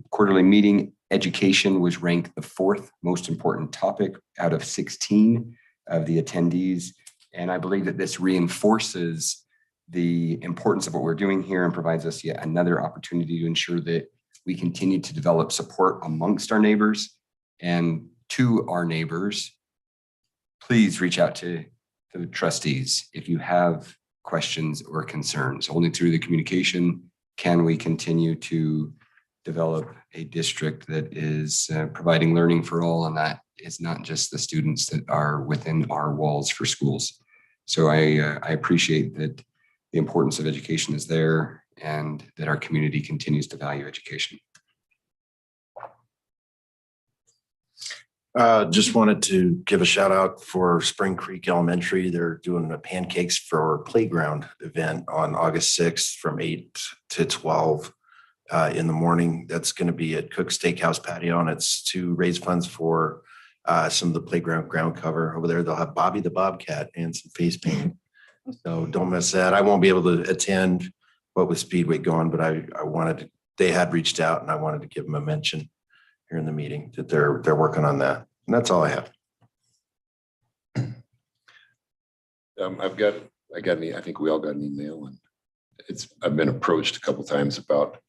quarterly meeting, education was ranked the 4th most important topic out of 16 of the attendees. And I believe that this reinforces the importance of what we're doing here and provides us yet another opportunity to ensure that we continue to develop support amongst our neighbors and to our neighbors. Please reach out to the trustees if you have questions or concerns. Only through the communication can we continue to develop a district that is providing learning for all, and that is not just the students that are within our walls for schools. So I appreciate that the importance of education is there and that our community continues to value education. Just wanted to give a shout out for Spring Creek Elementary. They're doing a pancakes for playground event on August 6th from 8 to 12 in the morning. That's going to be at Cook's Steakhouse patio, and it's to raise funds for some of the playground ground cover over there. They'll have Bobby the Bobcat and some face paint. So don't miss that. I won't be able to attend what with Speedway going, but I wanted to, they had reached out and I wanted to give them a mention here in the meeting that they're working on that. And that's all I have. I think we all got an email, and I've been approached a couple of times about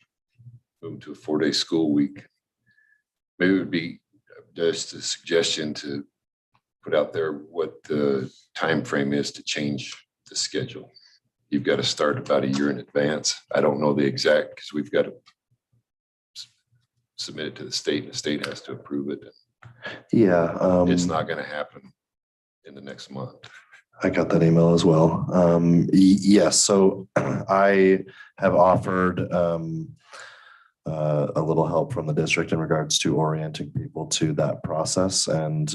moving to a 4-day school week. Maybe it would be just a suggestion to put out there what the time frame is to change the schedule. you've got to start about a year in advance. I don't know the exact, because we've got to submit it to the state and the state has to approve it. Yeah. It's not going to happen in the next month. I got that email as well. Yes, so I have offered a little help from the district in regards to orienting people to that process. And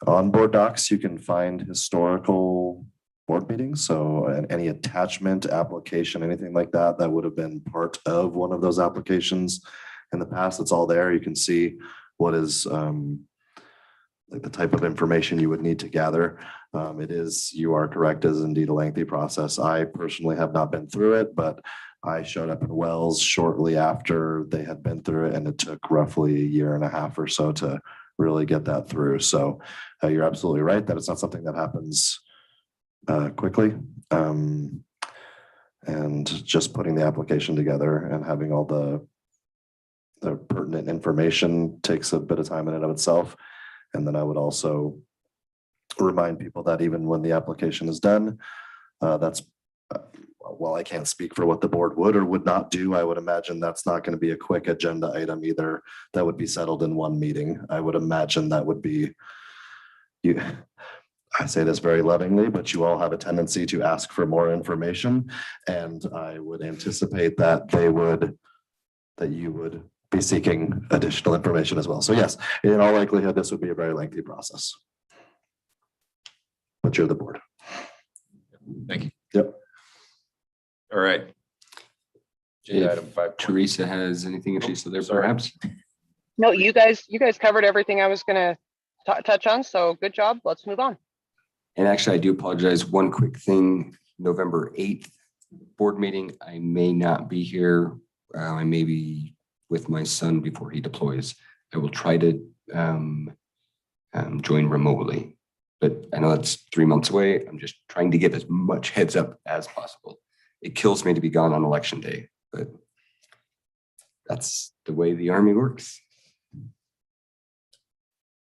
on board docs, you can find historical board meetings. So any attachment, application, anything like that, that would have been part of one of those applications in the past, it's all there. You can see what is like the type of information you would need to gather. It is, you are correct, is indeed a lengthy process. I personally have not been through it, but I showed up in Wells shortly after they had been through it, and it took roughly a year and a half or so to really get that through. So you're absolutely right that it's not something that happens quickly. And just putting the application together and having all the pertinent information takes a bit of time in and of itself. And then I would also remind people that even when the application is done, while I can't speak for what the board would or would not do, I would imagine that's not going to be a quick agenda item either. That would be settled in one meeting. I would imagine that would be, I say this very lovingly, but you all have a tendency to ask for more information. And I would anticipate that you would be seeking additional information as well. So yes, in all likelihood, this would be a very lengthy process. But you're the board. Thank you. Yep. All right. Agenda item 5. Teresa has anything if she's still there, Sorry. perhaps? No, you guys covered everything I was gonna touch on, so good job. Let's move on. And actually, I do apologize. One quick thing, November 8th board meeting, I may not be here. I may be with my son before he deploys. I will try to join remotely, but I know that's 3 months away. I'm just trying to give as much heads up as possible. It kills me to be gone on election day, but that's the way the Army works.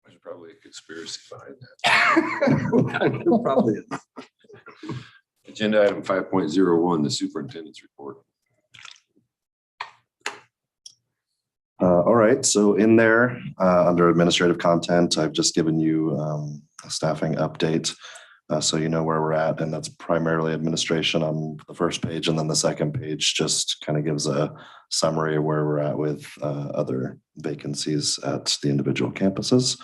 There's probably a conspiracy behind that. There probably is. Agenda item 5.01, the superintendent's report. All right, so in there, under administrative content, I've just given you a staffing update. So you know where we're at, and that's primarily administration on the first page, and then the second page just kind of gives a summary of where we're at with other vacancies at the individual campuses.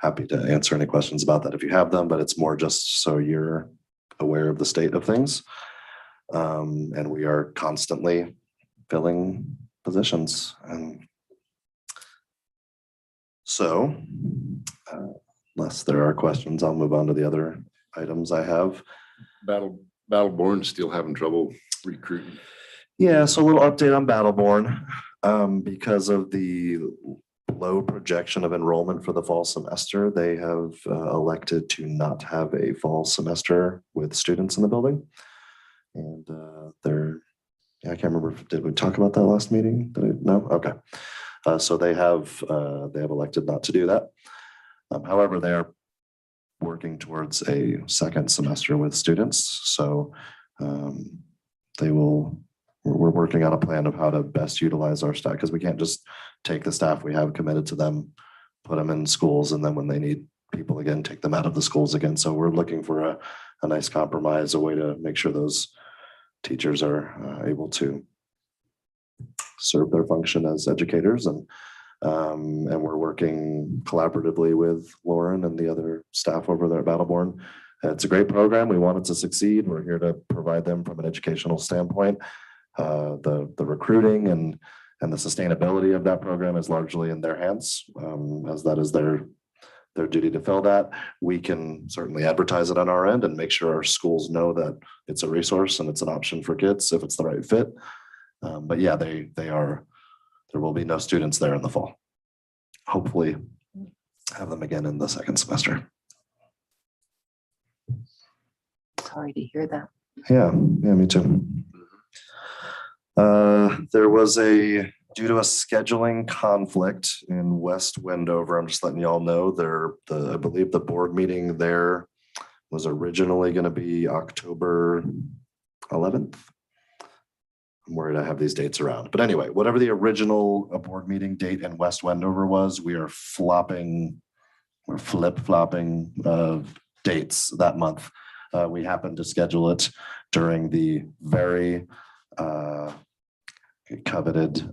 Happy to answer any questions about that if you have them, but it's more just so you're aware of the state of things. And we are constantly filling positions. And so unless there are questions, I'll move on to the other items I have. Battleborn still having trouble recruiting. Yeah, so a little update on Battleborn. Because of the low projection of enrollment for the fall semester, they have elected to not have a fall semester with students in the building. And I can't remember, did we talk about that last meeting? No? Okay. So they have elected not to do that. However, they are working towards a second semester with students. So we're working on a plan of how to best utilize our staff, because we can't just take the staff we have committed to them, put them in schools, and then when they need people again, take them out of the schools again. So we're looking for a nice compromise, a way to make sure those teachers are able to serve their function as educators. And we're working collaboratively with Lauren and the other staff over there at Battleborn. It's a great program. We want it to succeed. We're here to provide them from an educational standpoint. The recruiting and the sustainability of that program is largely in their hands, as that is their duty to fill that. We can certainly advertise it on our end and make sure our schools know that it's a resource and it's an option for kids if it's the right fit. But yeah, there will be no students there in the fall. Hopefully have them again in the second semester. Sorry to hear that. Yeah, me too. There was due to a scheduling conflict in West Wendover, I'm just letting y'all know, I believe the board meeting there was originally going to be October 11th. I'm worried I have these dates around. But anyway, whatever the original board meeting date in West Wendover was, we're flip-flopping dates that month. We happened to schedule it during the very coveted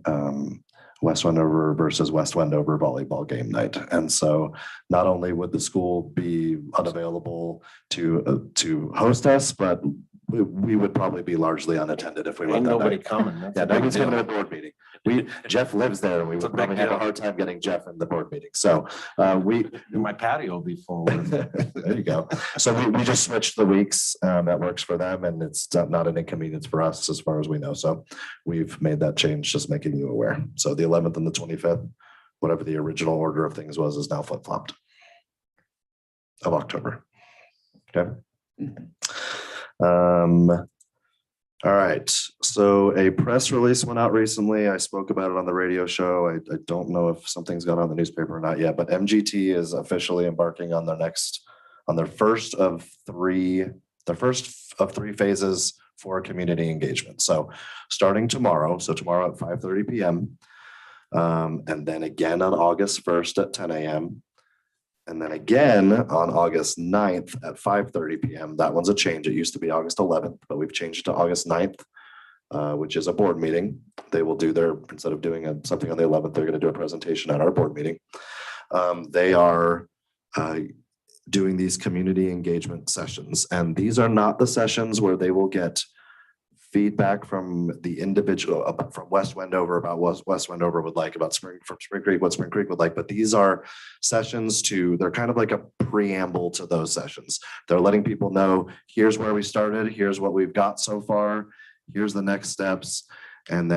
West Wendover versus West Wendover volleyball game night. And so not only would the school be unavailable to host us, but we would probably be largely unattended if we went Ain't that nobody night. coming. That's Yeah, a big nobody's coming to deal. the board meeting. Jeff lives there and we It's a would big probably have a deal. hard time getting Jeff in the board meeting. So My patio will be full. there you go. So we just switched the weeks. That works for them and it's not an inconvenience for us as far as we know. So we've made that change, just making you aware. So the 11th and the 25th, whatever the original order of things was, is now flip-flopped of October. Okay. All right. So a press release went out recently. I spoke about it on the radio show. I don't know if something's gone on the newspaper or not yet, but MGT is officially embarking on their first of three phases for community engagement. So starting tomorrow, tomorrow at 5:30 p.m. And then again on August 1st at 10 a.m. And then again on August 9th at 5:30 p.m. That one's a change. It used to be August 11th, but we've changed it to August 9th, which is a board meeting. They will do instead of doing something on the 11th, they're going to do a presentation at our board meeting. They are doing these community engagement sessions. And these are not the sessions where they will get feedback from the individual from West Wendover about what West Wendover would like, about Spring Creek, what Spring Creek would like. But these are sessions they're kind of like a preamble to those sessions. They're letting people know, here's where we started, here's what we've got so far, here's the next steps. And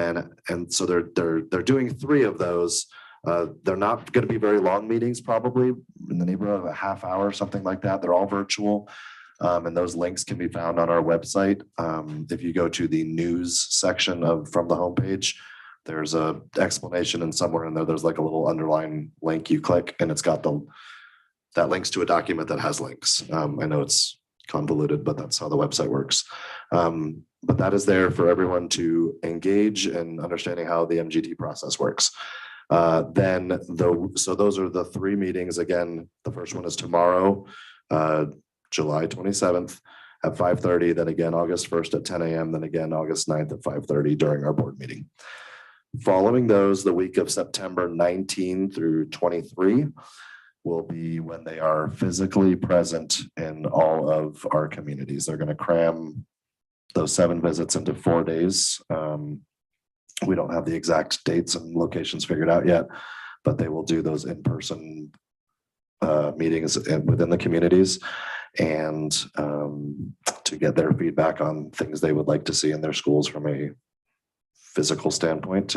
so they're doing 3 of those. They're not going to be very long meetings, probably in the neighborhood of a half hour, something like that. They're all virtual. And those links can be found on our website. If you go to the news section from the homepage, there's a explanation, and somewhere in there's like a little underline link you click, and it's got that links to a document that has links. I know it's convoluted, but that's how the website works. But that is there for everyone to engage in understanding how the MGT process works. So those are the 3 meetings. Again, the first one is tomorrow, July 27th at 5:30, then again August 1st at 10 a.m., then again August 9th at 5:30 during our board meeting. Following those, the week of September 19 through 23 will be when they are physically present in all of our communities. They're going to cram those 7 visits into 4 days. We don't have the exact dates and locations figured out yet, but they will do those in-person meetings within the communities, and to get their feedback on things they would like to see in their schools from a physical standpoint.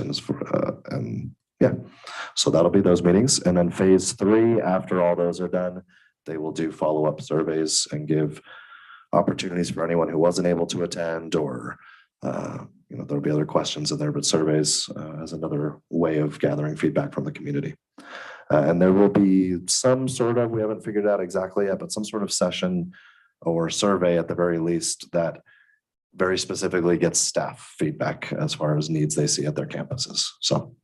So that'll be those meetings. And then phase 3, after all those are done, they will do follow-up surveys and give opportunities for anyone who wasn't able to attend, or there'll be other questions in there, but surveys as another way of gathering feedback from the community. And there will be some sort of, we haven't figured out exactly yet, but some sort of session or survey at the very least that very specifically gets staff feedback as far as needs they see at their campuses. So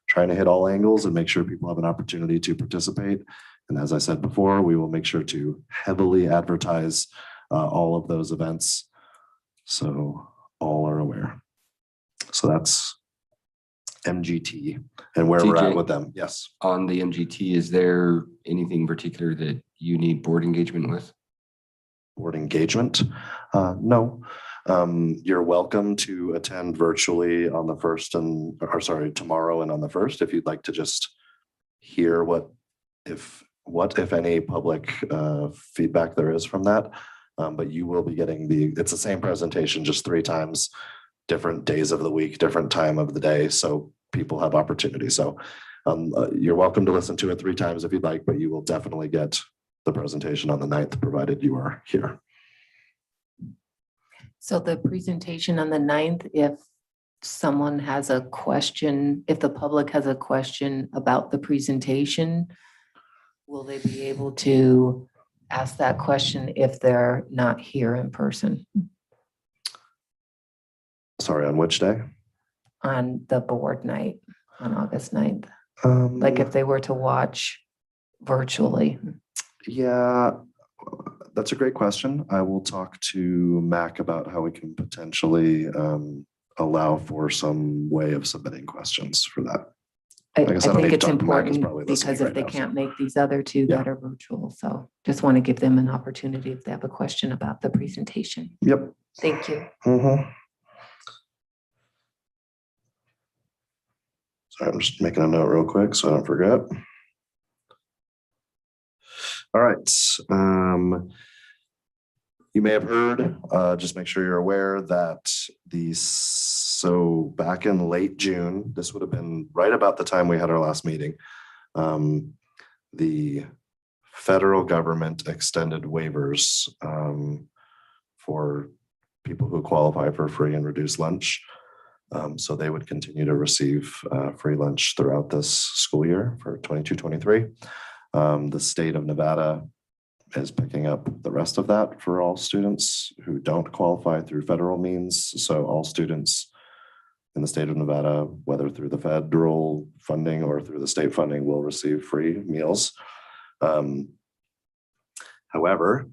trying to hit all angles and make sure people have an opportunity to participate. And as I said before, we will make sure to heavily advertise all of those events, so all are aware. So that's MGT and where we're at TJ, with them. Yes. On the MGT, is there anything particular that you need board engagement with? Board engagement? No. You're welcome to attend virtually on the 1st tomorrow and on the 1st, if you'd like to just hear what if any public feedback there is from that. But you will be getting it's the same presentation, just 3 times, different days of the week, different time of the day. So people have opportunity. So you're welcome to listen to it 3 times if you'd like, but you will definitely get the presentation on the 9th, provided you are here. So the presentation on the 9th, if someone has a question, if the public has a question about the presentation, will they be able to ask that question if they're not here in person Sorry, on which day? on the board night on August 9th? Like if they were to watch virtually. Yeah, that's a great question. I will talk to Mac about how we can potentially allow for some way of submitting questions for that. I Like I said, I'll think be it's talking to Mac, who's important probably listening because if right they now, so. can't make these other two Yeah. that are virtual, so just want to give them an opportunity if they have a question about the presentation. Yep. Thank you. Mhm. Sorry, I'm just making a note real quick so I don't forget. All right. You may have heard, just make sure you're aware that so back in late June, this would have been right about the time we had our last meeting. The federal government extended waivers for people who qualify for free and reduced lunch. So they would continue to receive free lunch throughout this school year for 22-23. The state of Nevada is picking up the rest of that for all students who don't qualify through federal means. So all students in the state of Nevada, whether through the federal funding or through the state funding, will receive free meals. However,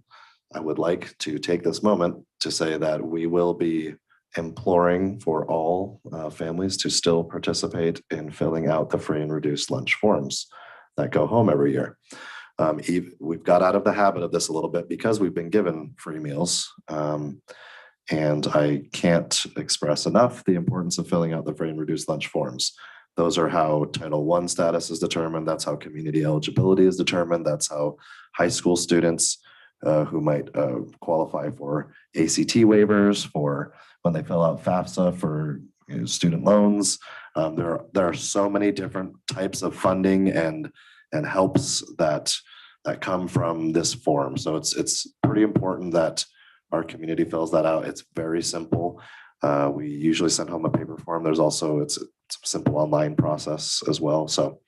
I would like to take this moment to say that we will be imploring for all families to still participate in filling out the free and reduced lunch forms that go home every year. We've got out of the habit of this a little bit because we've been given free meals. And I can't express enough the importance of filling out the free and reduced lunch forms. Those are how Title I status is determined. That's how community eligibility is determined. That's how high school students who might qualify for ACT waivers, for when they fill out FAFSA for student loans. There are so many different types of funding and helps that come from this form. So it's pretty important that our community fills that out. It's very simple. We usually send home a paper form. There's also, it's a simple online process as well. So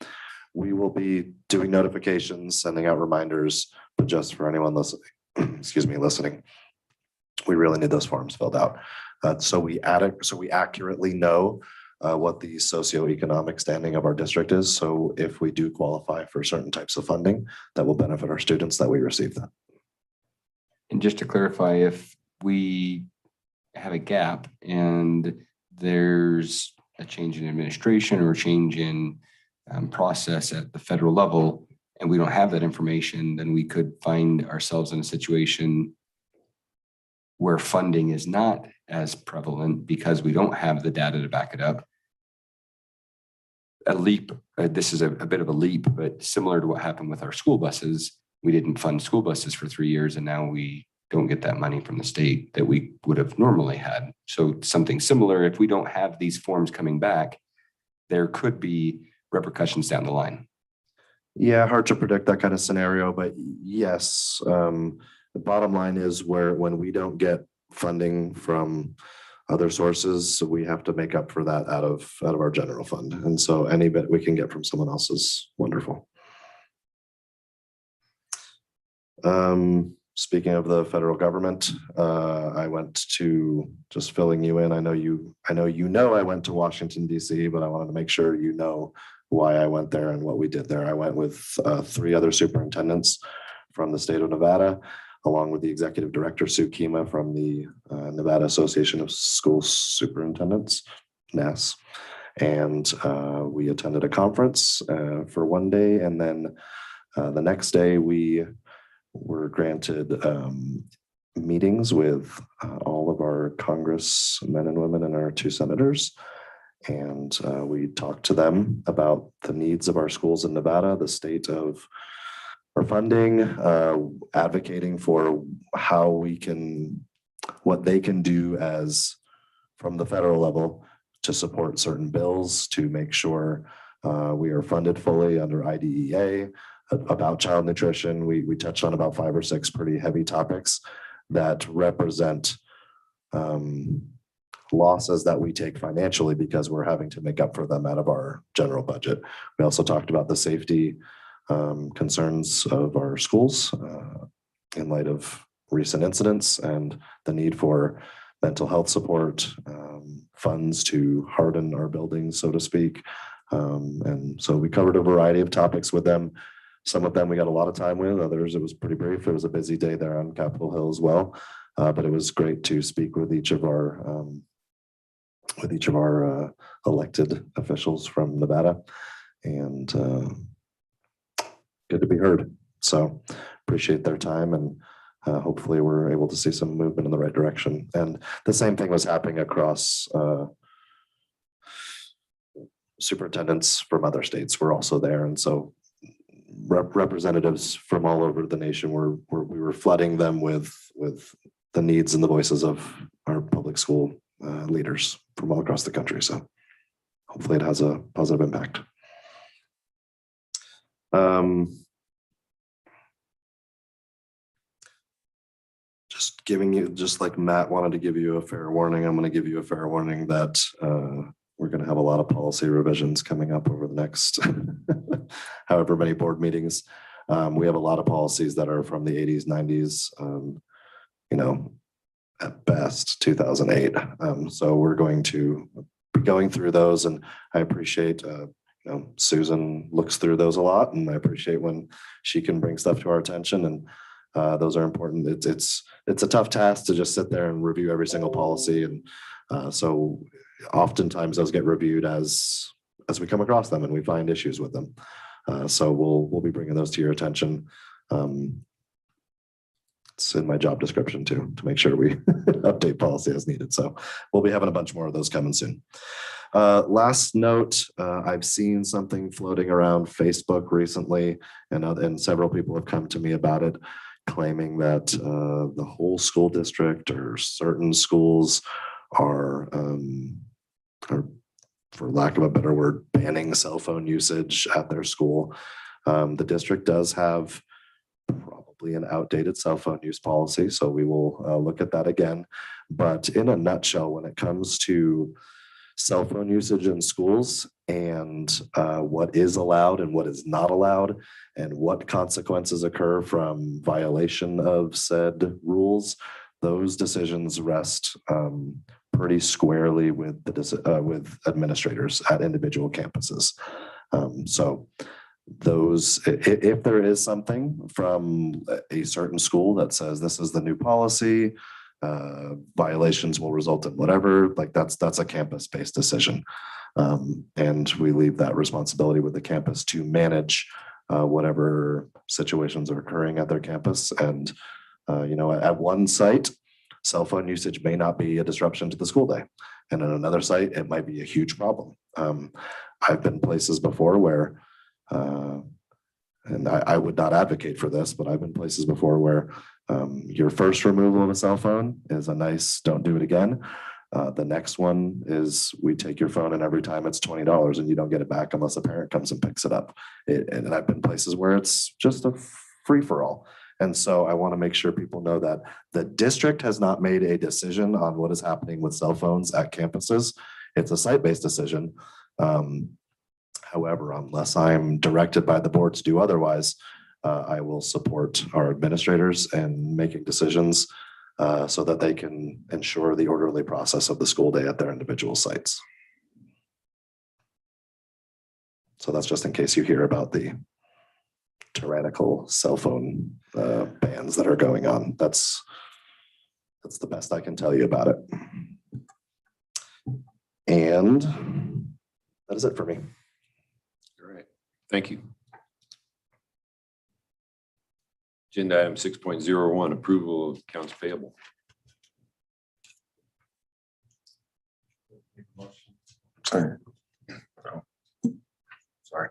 we will be doing notifications, sending out reminders, but just for anyone listening, listening, we really need those forms filled out. So we accurately know what the socioeconomic standing of our district is. So if we do qualify for certain types of funding that will benefit our students, that we receive that. And just to clarify, if we have a gap and there's a change in administration or a change in process at the federal level, and we don't have that information, then we could find ourselves in a situation where funding is not as prevalent because we don't have the data to back it up. A leap, this is a bit of a leap, but similar to what happened with our school buses, we didn't fund school buses for 3 years, and now we don't get that money from the state that we would have normally had. So something similar, if we don't have these forms coming back, there could be repercussions down the line. Yeah, hard to predict that kind of scenario, but yes, the bottom line is when we don't get funding from other sources, we have to make up for that out of our general fund. And so any bit we can get from someone else is wonderful. Speaking of the federal government, I went to, just filling you in. I know I went to Washington, DC, but I wanted to make sure you know why I went there and what we did there. I went with 3 other superintendents from the state of Nevada, along with the executive director, Sue Kima, from the Nevada Association of School Superintendents, NAS. And we attended a conference for one day. And then the next day we were granted meetings with all of our congressmen and women and our 2 senators. And we talked to them about the needs of our schools in Nevada, the state of our funding, advocating for what they can do as from the federal level to support certain bills, to make sure we are funded fully under IDEA. About child nutrition, we touched on about 5 or 6 pretty heavy topics that represent losses that we take financially because we're having to make up for them out of our general budget. We also talked about the safety concerns of our schools, in light of recent incidents and the need for mental health support, funds to harden our buildings, so to speak. And so we covered a variety of topics with them. Some of them we got a lot of time with, others it was pretty brief. It was a busy day there on Capitol Hill as well. But it was great to speak with each of our elected officials from Nevada, and good to be heard. So appreciate their time, and hopefully we're able to see some movement in the right direction. And the same thing was happening across superintendents from other states were also there, and so representatives from all over the nation we were flooding them with the needs and the voices of our public school leaders from all across the country. So hopefully it has a positive impact. Just giving you, just like Matt wanted to give you a fair warning, I'm going to give you a fair warning that we're going to have a lot of policy revisions coming up over the next however many board meetings. We have a lot of policies that are from the 80s, 90s, at best 2008. So we're going to be going through those, and I appreciate, Susan looks through those a lot, and I appreciate when she can bring stuff to our attention, and those are important. It's a tough task to just sit there and review every single policy, and so oftentimes those get reviewed as we come across them and we find issues with them. So we'll be bringing those to your attention. It's in my job description too, to make sure we update policy as needed. So we'll be having a bunch more of those coming soon. Last note, I've seen something floating around Facebook recently, and several people have come to me about it, claiming that the whole school district or certain schools are, for lack of a better word, banning cell phone usage at their school. The district does have probably an outdated cell phone use policy, so we will look at that again. But in a nutshell, when it comes to cell phone usage in schools and what is allowed and what is not allowed, and what consequences occur from violation of said rules, those decisions rest pretty squarely with with administrators at individual campuses. So those, if there is something from a certain school that says this is the new policy, violations will result in whatever, like that's a campus-based decision. And we leave that responsibility with the campus to manage whatever situations are occurring at their campus. And at one site, cell phone usage may not be a disruption to the school day, and at another site it might be a huge problem. I've been places before where and I would not advocate for this, but I've been places before where your first removal of a cell phone is a nice don't do it again. The next one is we take your phone, and every time it's $20 and you don't get it back unless a parent comes and picks it up. And I've been places where it's just a free for all. And so I want to make sure people know that the district has not made a decision on what is happening with cell phones at campuses. It's a site-based decision. However, unless I'm directed by the board to do otherwise, I will support our administrators in making decisions so that they can ensure the orderly process of the school day at their individual sites. So that's just in case you hear about the tyrannical cell phone bans that are going on. That's the best I can tell you about it. And that is it for me. All right, thank you. Agenda item 6.01, approval of accounts payable. Sorry. Sorry.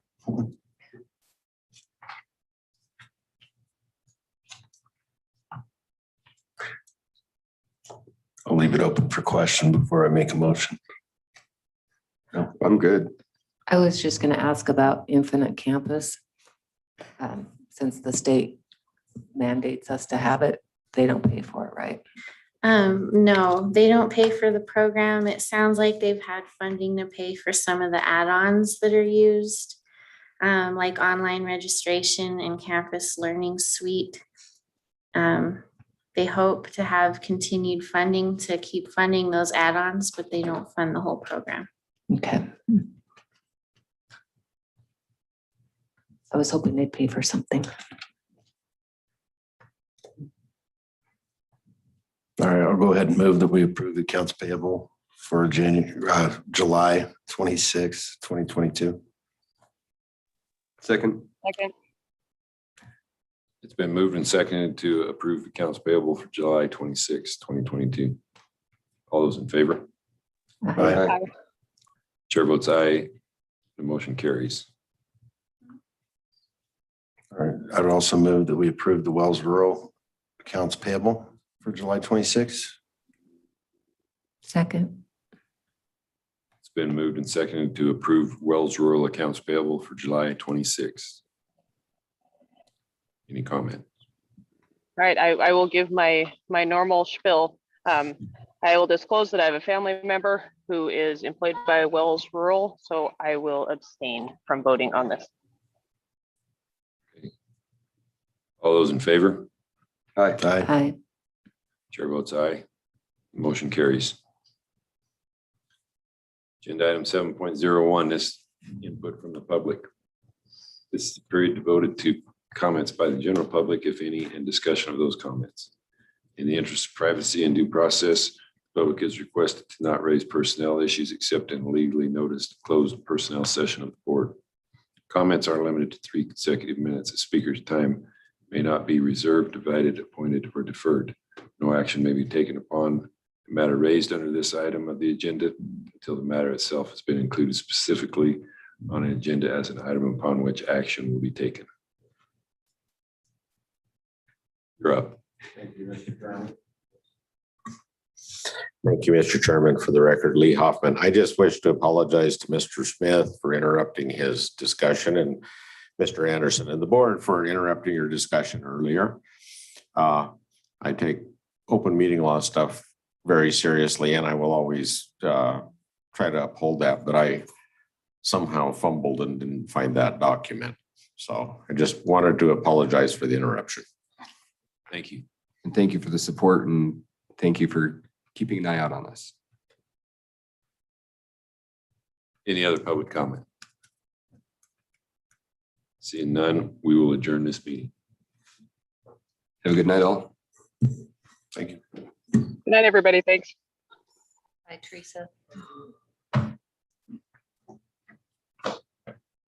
I'll leave it open for question before I make a motion. No, I'm good. I was just going to ask about Infinite Campus. Since the state mandates us to have it, they don't pay for it, right? No, they don't pay for the program. It sounds like they've had funding to pay for some of the add-ons that are used, like online registration and campus learning suite. They hope to have continued funding to keep funding those add-ons, but they don't fund the whole program. Okay. I was hoping they'd pay for something. All right, I'll go ahead and move that we approve the accounts payable for July 26, 2022. Second. Second. It's been moved and seconded to approve accounts payable for July 26, 2022. All those in favor? Aye. Chair votes aye. The motion carries. All right, I would also move that we approve the Wells Rural accounts payable for July 26. Second. It's been moved and seconded to approve Wells Rural accounts payable for July 26. Any comment? Right, I will give my normal spiel. I will disclose that I have a family member who is employed by Wells Rural, so I will abstain from voting on this. All those in favor? Aye. Aye. Aye. Chair votes aye. Motion carries. Agenda item 7.01, this input from the public. This is the period devoted to comments by the general public, if any, and discussion of those comments. In the interest of privacy and due process, the public is requested to not raise personnel issues except in a legally noticed closed personnel session of the board. Comments are limited to 3 consecutive minutes. The speaker's time may not be reserved, divided, appointed, or deferred. No action may be taken upon the matter raised under this item of the agenda until the matter itself has been included specifically on an agenda as an item upon which action will be taken. You're up. Thank you, Mr. Chairman. For the record, Lee Hoffman. I just wish to apologize to Mr. Smith for interrupting his discussion and Mr. Anderson and the board for interrupting your discussion earlier. I take open meeting law stuff very seriously, and I will always try to uphold that, but I somehow fumbled and didn't find that document. So I just wanted to apologize for the interruption. Thank you. And thank you for the support and thank you for keeping an eye out on us. Any other public comment? Seeing none, we will adjourn this meeting. Have a good night, all. Thank you. Good night, everybody. Thanks. Bye, Teresa.